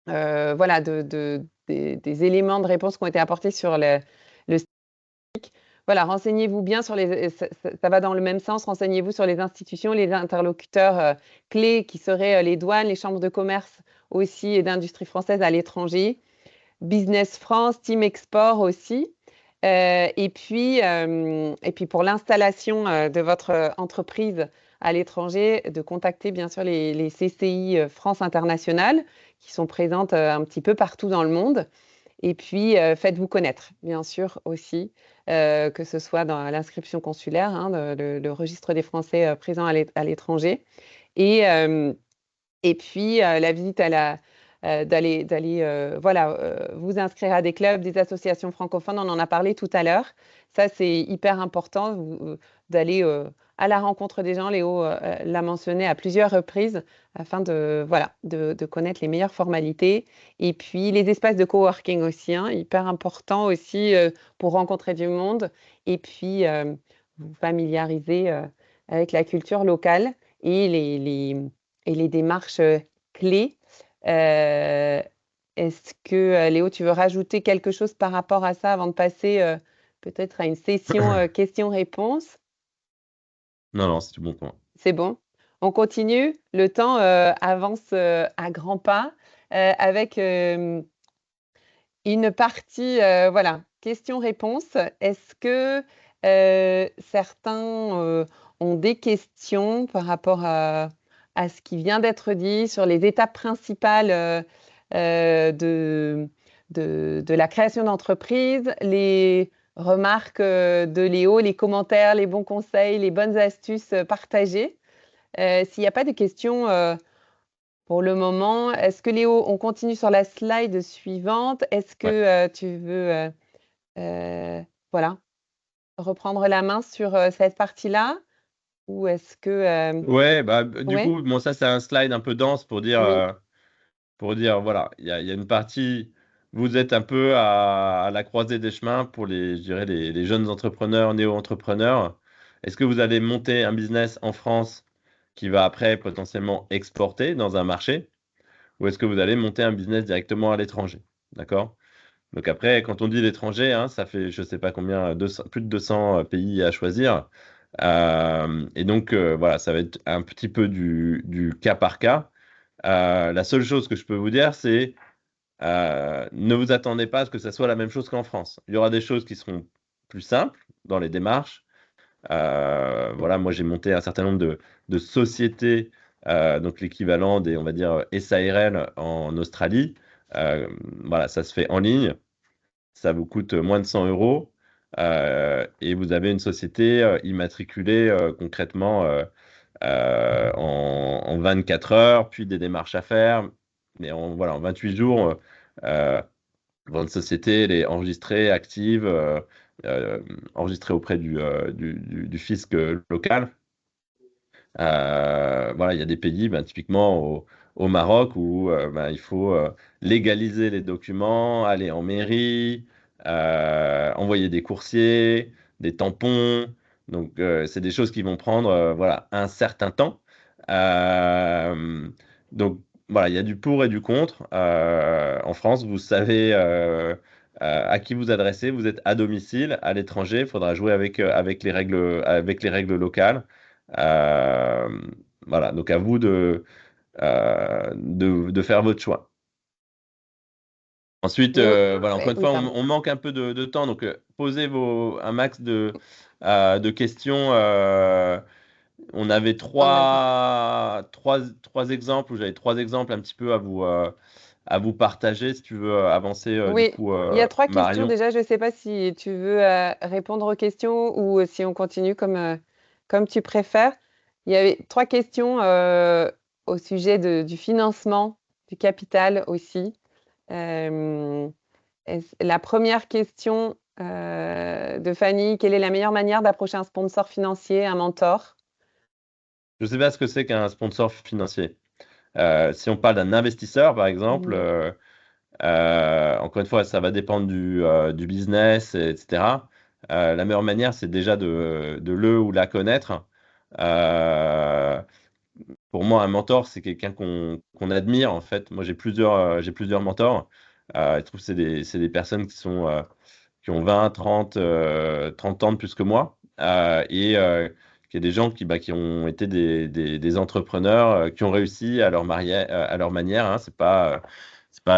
S1: voilà, des éléments de réponse qui ont été apportés sur le STIC. Voilà, renseignez-vous bien sur ça va dans le même sens, renseignez-vous sur les institutions, les interlocuteurs clés qui seraient les douanes, les chambres de commerce aussi et d'industrie française à l'étranger, Business France, Team Export aussi. Et puis pour l'installation de votre entreprise à l'étranger, de contacter bien sûr les CCI France Internationale qui sont présentes un petit peu partout dans le monde. Et puis faites-vous connaître, bien sûr aussi, que ce soit dans l'inscription consulaire, hein, le registre des Français présents à l'étranger. Et, euh, et puis, la visite d'aller voilà, vous inscrire à des clubs, des associations francophones, on en a parlé tout à l'heure. Ça, c'est hyper important d'aller à la rencontre des gens. Léo l'a mentionné à plusieurs reprises afin voilà, de connaître les meilleures formalités. Et puis, les espaces de coworking aussi, hein, hyper important aussi pour rencontrer du monde et puis vous familiariser avec la culture locale et les démarches clés. Euh, Est-ce que, Léo, tu veux rajouter quelque chose par rapport à ça avant de passer peut-être à une session questions-réponses?
S2: Non, non, c'est du bon point.
S1: C'est bon. On continue. Le temps avance à grands pas avec une partie, voilà, questions-réponses. Est-ce que certains ont des questions par rapport à ce qui vient d'être dit sur les étapes principales de la création d'entreprise, les remarques de Léo, les commentaires, les bons conseils, les bonnes astuces partagées? S'il n'y a pas de questions pour le moment, est-ce que Léo, on continue sur la slide suivante? Est-ce que
S2: Ouais.
S1: tu veux voilà, reprendre la main sur cette partie-là? Ou est-ce que...
S2: Ouais, du
S1: ouais,
S2: coup, bon, ça, c'est un slide un peu dense
S1: oui,
S2: pour dire voilà, il y a une partie, vous êtes un peu à la croisée des chemins pour je dirais, les jeunes entrepreneurs, néo-entrepreneurs. Est-ce que vous allez monter un business en France qui va après potentiellement exporter dans un marché, ou est-ce que vous allez monter un business directement à l'étranger? D'accord? Donc après, quand on dit l'étranger, hein, ça fait je ne sais pas combien, plus de 200 pays à choisir. Et donc, voilà, ça va être un petit peu du cas par cas. La seule chose que je peux vous dire, c'est ne vous attendez pas à ce que ça soit la même chose qu'en France. Il y aura des choses qui seront plus simples dans les démarches. Voilà, moi, j'ai monté un certain nombre de sociétés donc l'équivalent des, on va dire, SARL en Australie. Voilà, ça se fait en ligne. Ça vous coûte moins de 100 euros. Et vous avez une société immatriculée concrètement en 24 heures, puis des démarches à faire. Mais voilà, en 28 jours, votre société elle est enregistrée, active, enregistrée auprès du fisc local. Voilà, il y a des pays, ben, typiquement au Maroc, où ben, il faut légaliser les documents, aller en mairie, envoyer des coursiers, des tampons. Donc, c'est des choses qui vont prendre voilà, un certain temps. Euh, donc, voilà, il y a du pour et du contre. En France, vous savez à qui vous adressez. Vous êtes à domicile, à l'étranger. Il faudra jouer avec les règles locales. Euh, voilà, donc à vous de faire votre choix. Ensuite,
S1: Mais
S2: voilà, encore
S1: ouais,
S2: une
S1: oui,
S2: fois,
S1: pardon.
S2: on manque un peu de temps, donc posez un max de questions. On avait
S1: En même temps.
S2: trois exemples, ou j'avais trois exemples un petit peu à vous partager, si tu veux avancer, du
S1: Oui,
S2: coup,
S1: il y a 3 questions
S2: Marion.
S1: déjà. Je ne sais pas si tu veux répondre aux questions ou si on continue comme tu préfères. Il y avait 3 questions au sujet du financement, du capital aussi. Euh, la première question de Fanny, quelle est la meilleure manière d'approcher un sponsor financier, un mentor?
S2: Je ne sais pas ce que c'est qu'un sponsor financier. Si on parle d'un investisseur, par exemple,
S1: Mhm.
S2: encore une fois, ça va dépendre du business, etc. La meilleure manière, c'est déjà de le ou la connaître. Euh, pour moi, un mentor, c'est quelqu'un qu'on admire, en fait. Moi, j'ai plusieurs mentors. Je trouve que c'est des personnes qui ont 20, 30, 30 ans de plus que moi. Qu'il y a des gens qui ont été des entrepreneurs qui ont réussi à leur manière. Hein. C'est pas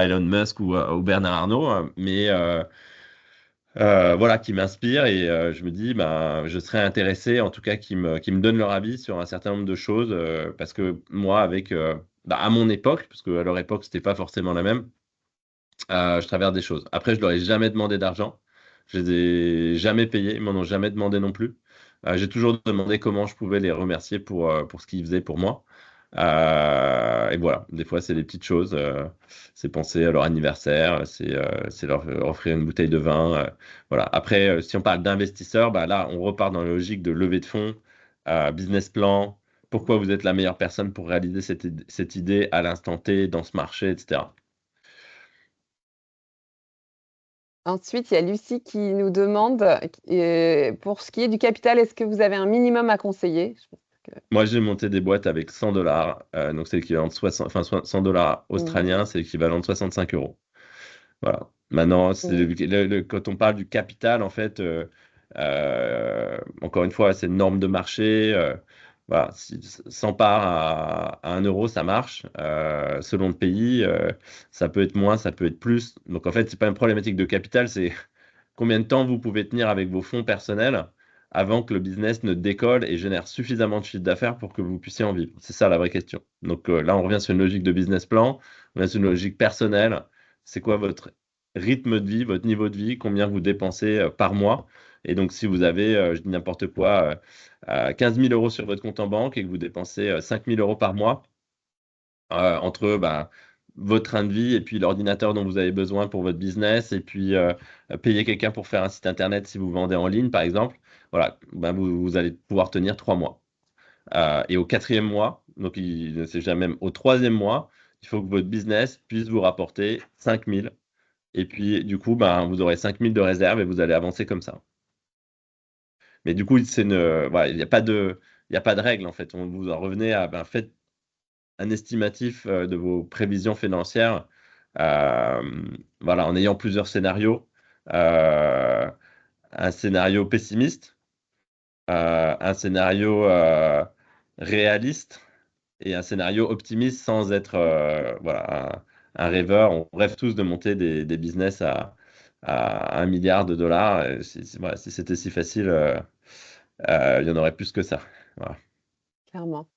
S2: Elon Musk ou Bernard Arnault, hein, mais voilà, qui m'inspirent et je me dis, ben, je serais intéressé, en tout cas, qui me donnent leur avis sur un certain nombre de choses, parce que moi, bah, à mon époque, parce qu'à leur époque, c'était pas forcément la même, je traverse des choses. Après, je leur ai jamais demandé d'argent. Je les ai jamais payés. Ils m'en ont jamais demandé non plus. J'ai toujours demandé comment je pouvais les remercier pour ce qu'ils faisaient pour moi. Et voilà, des fois, c'est des petites choses. C'est penser à leur anniversaire, c'est leur offrir une bouteille de vin. Voilà. Après, si on parle d'investisseurs, bah là, on repart dans la logique de levée de fonds, business plan. Pourquoi vous êtes la meilleure personne pour réaliser cette idée à l'instant T, dans ce marché, etc.
S1: Ensuite, il y a Lucie qui nous demande, pour ce qui est du capital, est-ce que vous avez un minimum à conseiller? Je pense que-
S2: Moi, j'ai monté des boîtes avec 100 dollars, donc c'est l'équivalent de 60, enfin, 100 dollars
S1: Mhm.
S2: australiens, c'est l'équivalent de 65 euros. Voilà. Maintenant,
S1: Mhm.
S2: quand on parle du capital, en fait, encore une fois, c'est une norme de marché. Voilà, si 100 parts à 1 euro, ça marche. Selon le pays, ça peut être moins, ça peut être plus. Donc, en fait, c'est pas une problématique de capital, c'est combien de temps vous pouvez tenir avec vos fonds personnels avant que le business ne décolle et génère suffisamment de chiffre d'affaires pour que vous puissiez en vivre? C'est ça la vraie question. Donc là, on revient sur une logique de business plan, on revient sur une logique personnelle. C'est quoi votre rythme de vie, votre niveau de vie, combien vous dépensez par mois? Et donc, si vous avez, je dis n'importe quoi, 15 000 euros sur votre compte en banque et que vous dépensez 5 000 euros par mois, entre bah, votre train de vie et puis l'ordinateur dont vous avez besoin pour votre business et puis payer quelqu'un pour faire un site internet si vous vendez en ligne, par exemple, voilà, ben vous allez pouvoir tenir 3 mois. Et au quatrième mois, donc c'est jamais même au troisième mois, il faut que votre business puisse vous rapporter 5 000. Et puis, du coup, ben, vous aurez 5 000 de réserve et vous allez avancer comme ça. Mais du coup, voilà, il y a pas de règle, en fait. On vous en revenez à, ben, faites un estimatif de vos prévisions financières, euh, voilà, en ayant plusieurs scénarios. Euh, un scénario pessimiste, un scénario réaliste et un scénario optimiste sans être voilà, un rêveur. On rêve tous de monter des business à 1 milliard de dollars. Et voilà, si c'était si facile, il y en aurait plus que ça. Voilà.
S1: Clairement.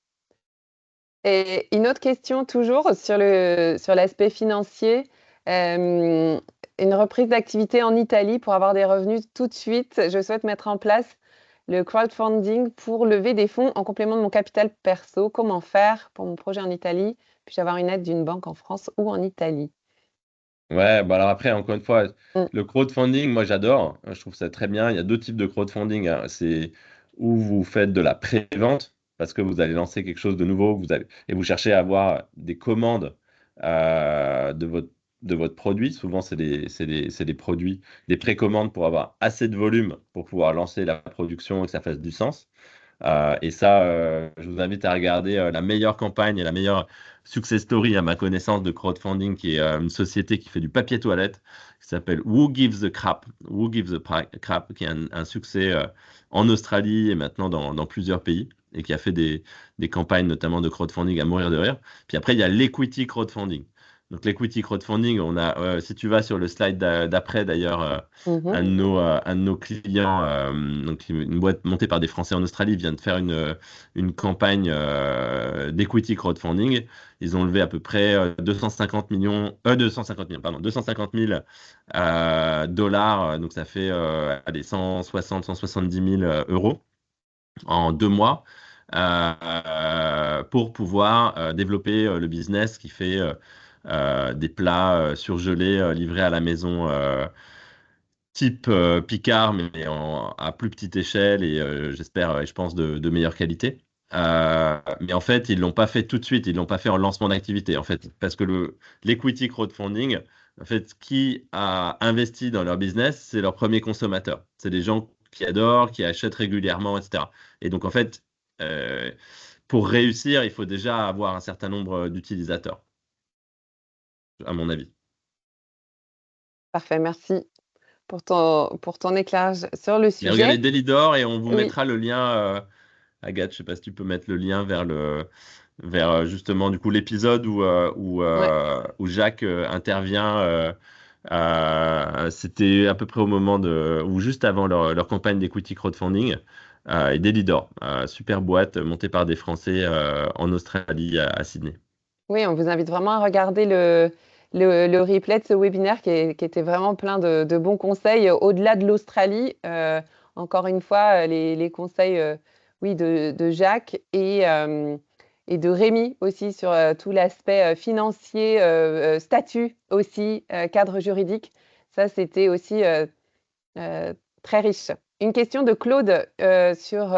S1: Et une autre question toujours sur l'aspect financier. Euh, une reprise d'activité en Italie pour avoir des revenus tout de suite. Je souhaite mettre en place le crowdfunding pour lever des fonds en complément de mon capital perso. Comment faire pour mon projet en Italie? Puis-je avoir une aide d'une banque en France ou en Italie?
S2: Ouais, bah alors après, encore une fois,
S1: Mm.
S2: le crowdfunding, moi j'adore. Je trouve ça très bien. Il y a deux types de crowdfunding, hein. C'est où vous faites de la pré-vente parce que vous allez lancer quelque chose de nouveau, et vous cherchez à avoir des commandes de votre produit. Souvent, c'est des produits, des précommandes pour avoir assez de volume pour pouvoir lancer la production et que ça fasse du sens. Et ça, je vous invite à regarder la meilleure campagne et la meilleure success story à ma connaissance de crowdfunding, qui est une société qui fait du papier toilette, qui s'appelle Who Gives the Crap, Who Gives the Crap, qui a un succès en Australie et maintenant dans plusieurs pays, et qui a fait des campagnes notamment de crowdfunding à mourir de rire. Puis après, il y a l'equity crowdfunding. Donc l'equity crowdfunding, si tu vas sur le slide d'après d'ailleurs,
S1: Mhm.
S2: un de nos clients, donc une boîte montée par des Français en Australie, vient de faire une campagne d'equity crowdfunding. Ils ont levé à peu près 250 millions, pardon, 250 000 dollars, donc ça fait allez, 160, 170 000 euros en 2 mois. Pour pouvoir développer le business qui fait des plats surgelés livrés à la maison type Picard, mais à plus petite échelle et j'espère, et je pense, de meilleure qualité. Mais en fait, ils l'ont pas fait tout de suite, ils l'ont pas fait en lancement d'activité, en fait, parce que l'equity crowdfunding, en fait, qui a investi dans leur business, c'est leurs premiers consommateurs. C'est des gens qui adorent, qui achètent régulièrement, etc. Et donc, en fait, euh, pour réussir, il faut déjà avoir un certain nombre d'utilisateurs, à mon avis.
S1: Parfait, merci pour ton éclairage sur le
S2: Mais regardez
S1: sujet.
S2: Daily Door et on vous
S1: Oui,
S2: mettra le lien. Agathe, je sais pas si tu peux mettre le lien vers justement du coup l'épisode
S1: ouais.
S2: où Jacques intervient. C'était à peu près au moment ou juste avant leur campagne d'equity crowdfunding et Delidor, super boîte montée par des Français en Australie à Sydney.
S1: Oui, on vous invite vraiment à regarder le replay de ce webinaire qui était vraiment plein de bons conseils au-delà de l'Australie. Encore une fois, les conseils oui, de Jacques et de Rémi aussi sur tout l'aspect financier, statut aussi, cadre juridique. Ça, c'était aussi euh, très riche. Une question de Claude sur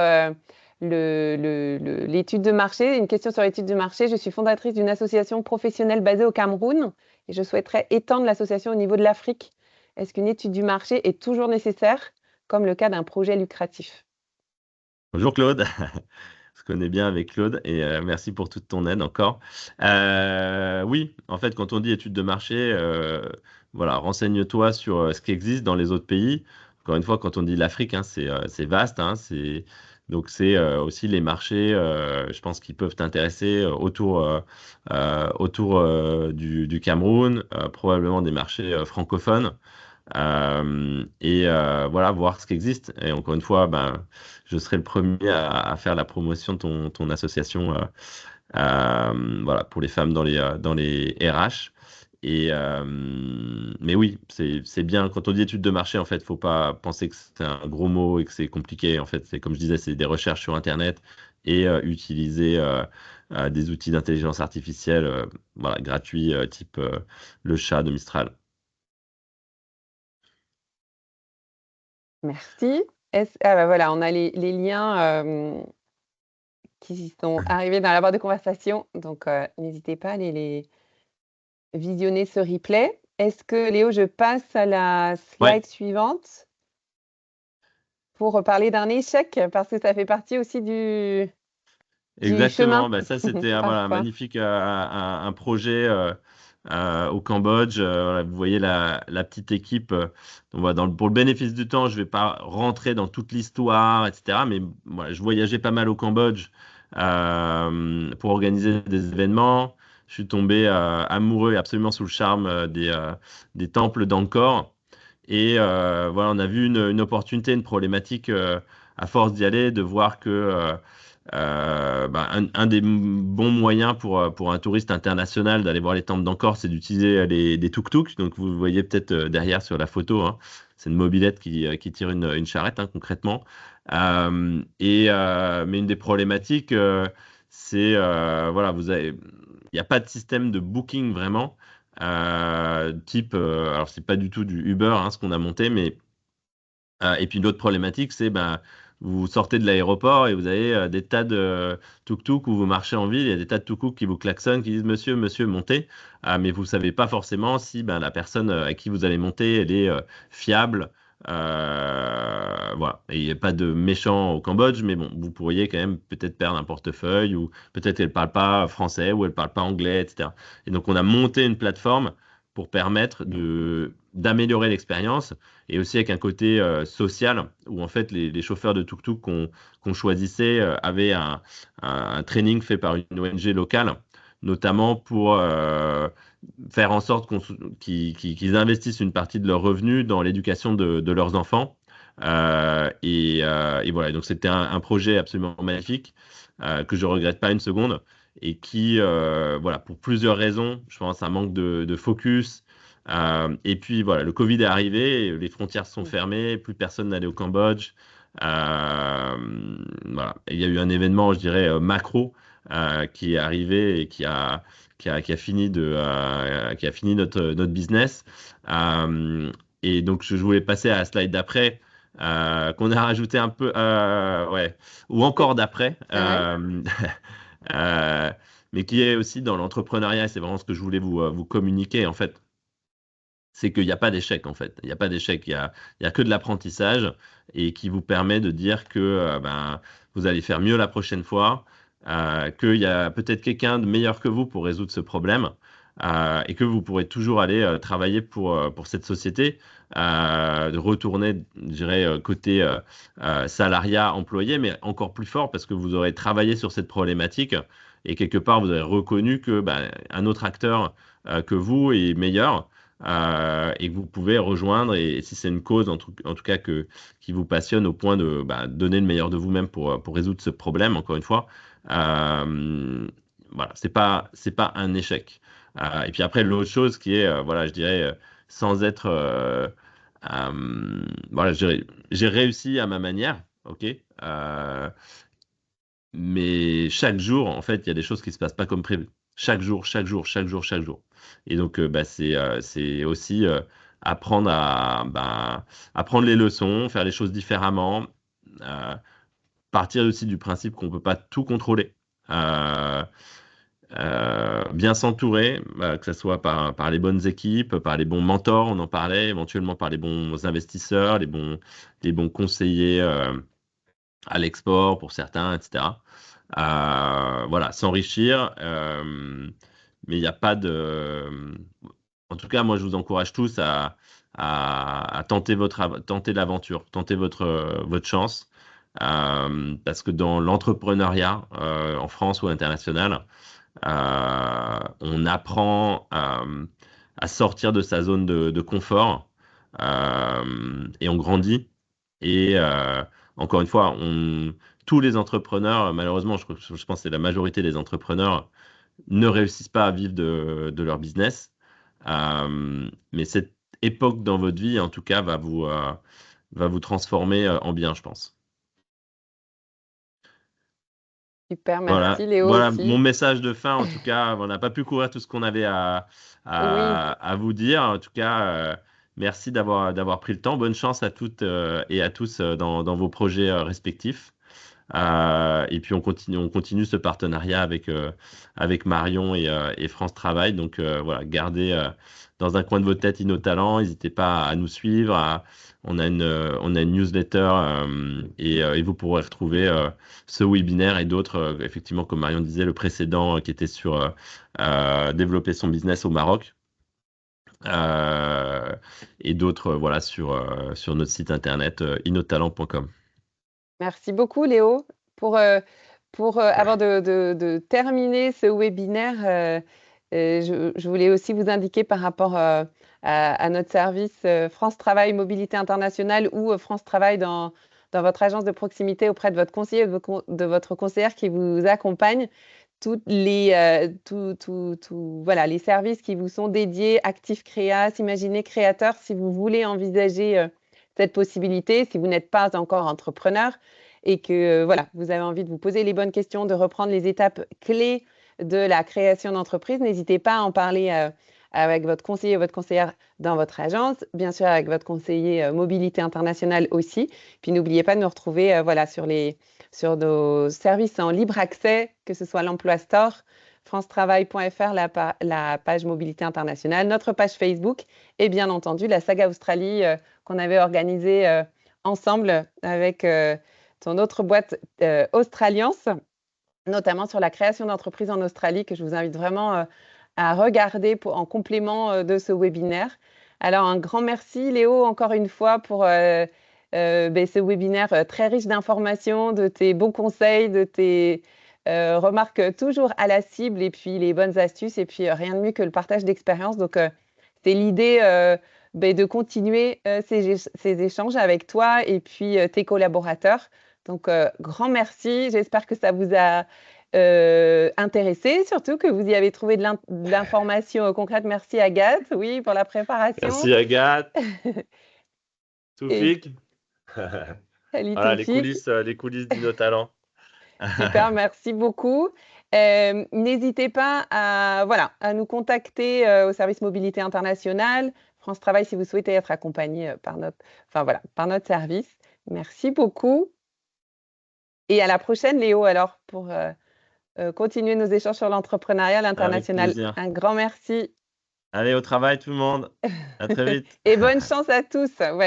S1: l'étude de marché. Une question sur l'étude de marché. Je suis fondatrice d'une association professionnelle basée au Cameroun et je souhaiterais étendre l'association au niveau de l'Afrique. Est-ce qu'une étude du marché est toujours nécessaire, comme le cas d'un projet lucratif?
S2: Bonjour Claude, je connais bien avec Claude et merci pour toute ton aide encore. Oui, en fait, quand on dit étude de marché, voilà, renseigne-toi sur ce qui existe dans les autres pays. Encore une fois, quand on dit l'Afrique, hein, c'est vaste, hein, donc c'est aussi les marchés, je pense, qui peuvent t'intéresser autour du Cameroun, probablement des marchés francophones. Voilà, voir ce qui existe. Et encore une fois, ben, je serai le premier à faire la promotion de ton association voilà, pour les femmes dans les RH. Mais oui, c'est bien. Quand on dit études de marché, en fait, faut pas penser que c'est un gros mot et que c'est compliqué. En fait, c'est comme je disais, c'est des recherches sur Internet et utiliser des outils d'intelligence artificielle voilà, gratuits, type le chat de Mistral.
S1: Merci. Ah bah voilà, on a les liens qui sont arrivés dans la barre de conversation. Donc, n'hésitez pas à les visionner ce replay. Est-ce que Léo, je passe à la
S2: Ouais.
S1: slide suivante pour parler d'un échec parce que ça fait partie aussi du chemin
S2: Exactement, bah, ça c'était voilà, un
S1: parfois.
S2: magnifique un projet au Cambodge. Voilà, vous voyez la petite équipe. Donc, voilà, pour le bénéfice du temps, je vais pas rentrer dans toute l'histoire, etc. Mais voilà, je voyageais pas mal au Cambodge pour organiser des événements. Je suis tombé amoureux et absolument sous le charme des temples d'Angkor. Et voilà, on a vu une opportunité, une problématique à force d'y aller, de voir que un des bons moyens pour un touriste international d'aller voir les temples d'Angkor, c'est d'utiliser des tuk-tuk. Donc vous voyez peut-être derrière sur la photo, hein, c'est une mobilette qui tire une charrette, hein, concrètement. Mais une des problématiques, c'est voilà, il n'y a pas de système de booking vraiment. Alors c'est pas du tout du Uber, hein, ce qu'on a monté, mais et puis l'autre problématique, c'est vous sortez de l'aéroport et vous avez des tas de tuk-tuk où vous marchez en ville, il y a des tas de tuk-tuk qui vous klaxonnent, qui disent monsieur, monsieur, montez. Mais vous ne savez pas forcément si la personne à qui vous allez monter, elle est fiable. Voilà. Et il n'y a pas de méchant au Cambodge, mais bon, vous pourriez quand même peut-être perdre un portefeuille ou peut-être qu'elle ne parle pas français ou elle ne parle pas anglais, etc. Et donc on a monté une plateforme pour permettre d'améliorer l'expérience et aussi avec un côté social où en fait les chauffeurs de tuk-tuk qu'on choisissait avaient un training fait par une ONG locale, notamment pour faire en sorte qu'ils investissent une partie de leurs revenus dans l'éducation de leurs enfants. Et voilà, donc c'était un projet absolument magnifique que je regrette pas une seconde et qui, voilà, pour plusieurs raisons, je pense un manque de focus, et puis voilà, le Covid est arrivé, les frontières sont fermées, plus personne n'allait au Cambodge. Euh, voilà. Et il y a eu un événement, je dirais, macro qui est arrivé et qui a fini qui a fini notre business. Euh, et donc, je voulais passer à la slide d'après, qu'on a rajouté un peu, ouais, ou encore d'après.
S1: Ouais.
S2: Euh, mais qui est aussi dans l'entrepreneuriat, et c'est vraiment ce que je voulais vous communiquer en fait, c'est qu'il n'y a pas d'échec en fait. Il n'y a pas d'échec, il y a que de l'apprentissage et qui vous permet de dire que vous allez faire mieux la prochaine fois, qu'il y a peut-être quelqu'un de meilleur que vous pour résoudre ce problème, et que vous pourrez toujours aller travailler pour cette société, de retourner, je dirais, côté salariat employé, mais encore plus fort parce que vous aurez travaillé sur cette problématique et quelque part vous aurez reconnu que un autre acteur que vous est meilleur, et que vous pouvez rejoindre. Et si c'est une cause, en tout cas, qui vous passionne au point de donner le meilleur de vous-même pour résoudre ce problème, encore une fois, voilà, c'est pas un échec. Et puis après, l'autre chose qui est, voilà, je dirais, sans être, voilà, j'ai réussi à ma manière, ok, mais chaque jour, en fait, il y a des choses qui se passent pas comme prévu. Chaque jour, chaque jour, chaque jour, chaque jour. Et donc, c'est aussi apprendre apprendre les leçons, faire les choses différemment, euh, partir aussi du principe qu'on peut pas tout contrôler. Euh, Bien s'entourer, que ce soit par les bonnes équipes, par les bons mentors, on en parlait, éventuellement par les bons investisseurs, les bons conseillers à l'export pour certains, etc. Voilà, s'enrichir, mais il n'y a pas de. En tout cas, moi, je vous encourage tous à tenter tenter l'aventure, tenter votre chance, parce que dans l'entrepreneuriat, en France ou à l'international, on apprend à sortir de sa zone de confort, et on grandit. Et encore une fois, tous les entrepreneurs, malheureusement, je pense que c'est la majorité des entrepreneurs, ne réussissent pas à vivre de leur business. Mais cette époque dans votre vie, en tout cas, va vous transformer en bien, je pense.
S1: Super,
S2: Voilà,
S1: merci Léo
S2: voilà mon
S1: aussi.
S2: message de fin. En tout cas, on n'a pas pu couvrir tout ce qu'on avait
S1: Oui,
S2: à vous dire. En tout cas, merci d'avoir pris le temps. Bonne chance à toutes et à tous dans vos projets respectifs. Et puis on continue ce partenariat avec Marion et France Travail. Donc voilà, gardez dans un coin de votre tête InnoTalent. N'hésitez pas à nous suivre. On a une newsletter, et vous pourrez retrouver ce webinaire et d'autres, effectivement, comme Marion disait, le précédent qui était sur développer son business au Maroc. Euh, et d'autres, voilà, sur notre site internet innotalent.com.
S1: merci beaucoup Léo. Pour, avant de terminer ce webinaire, je voulais aussi vous indiquer par rapport à notre service France Travail Mobilité Internationale ou France Travail dans votre agence de proximité auprès de votre conseiller ou de votre conseillère qui vous accompagne toutes les, voilà, les services qui vous sont dédiés, Actif Créa, s'imaginer créateur, si vous voulez envisager cette possibilité, si vous n'êtes pas encore entrepreneur et que voilà, vous avez envie de vous poser les bonnes questions, de reprendre les étapes clés de la création d'entreprise, n'hésitez pas à en parler avec votre conseiller ou votre conseillère dans votre agence, bien sûr avec votre conseiller mobilité internationale aussi. Puis n'oubliez pas de nous retrouver voilà, sur nos services en libre accès, que ce soit l'Emploi Store, francetravail.fr, la page mobilité internationale, notre page Facebook et bien entendu la saga Australie qu'on avait organisée ensemble avec ton autre boîte Australiance, notamment sur la création d'entreprises en Australie, que je vous invite vraiment à regarder en complément de ce webinaire. Alors, un grand merci, Léo, encore une fois, pour ce webinaire très riche d'informations, de tes bons conseils, de tes remarques toujours à la cible, et puis les bonnes astuces, et puis rien de mieux que le partage d'expérience. Donc, c'est l'idée de continuer ces échanges avec toi et puis tes collaborateurs. Donc, grand merci. J'espère que ça vous a intéressé, surtout que vous y avez trouvé de l'information concrète. Merci Agathe, oui, pour la préparation.
S2: Merci Agathe.
S1: Et
S2: Toufik.
S1: salut
S2: Voilà
S1: Toufik.
S2: les coulisses d'InnoTalent.
S1: Super, merci beaucoup. N'hésitez pas voilà, à nous contacter au service mobilité internationale, France Travail, si vous souhaitez être accompagné par notre service. Merci beaucoup. Et à la prochaine, Léo, alors, pour continuer nos échanges sur l'entrepreneuriat
S2: Avec
S1: international.
S2: plaisir.
S1: Un grand merci.
S2: Allez, au travail tout le monde. À très vite.
S1: Et bonne chance à tous. Ouais.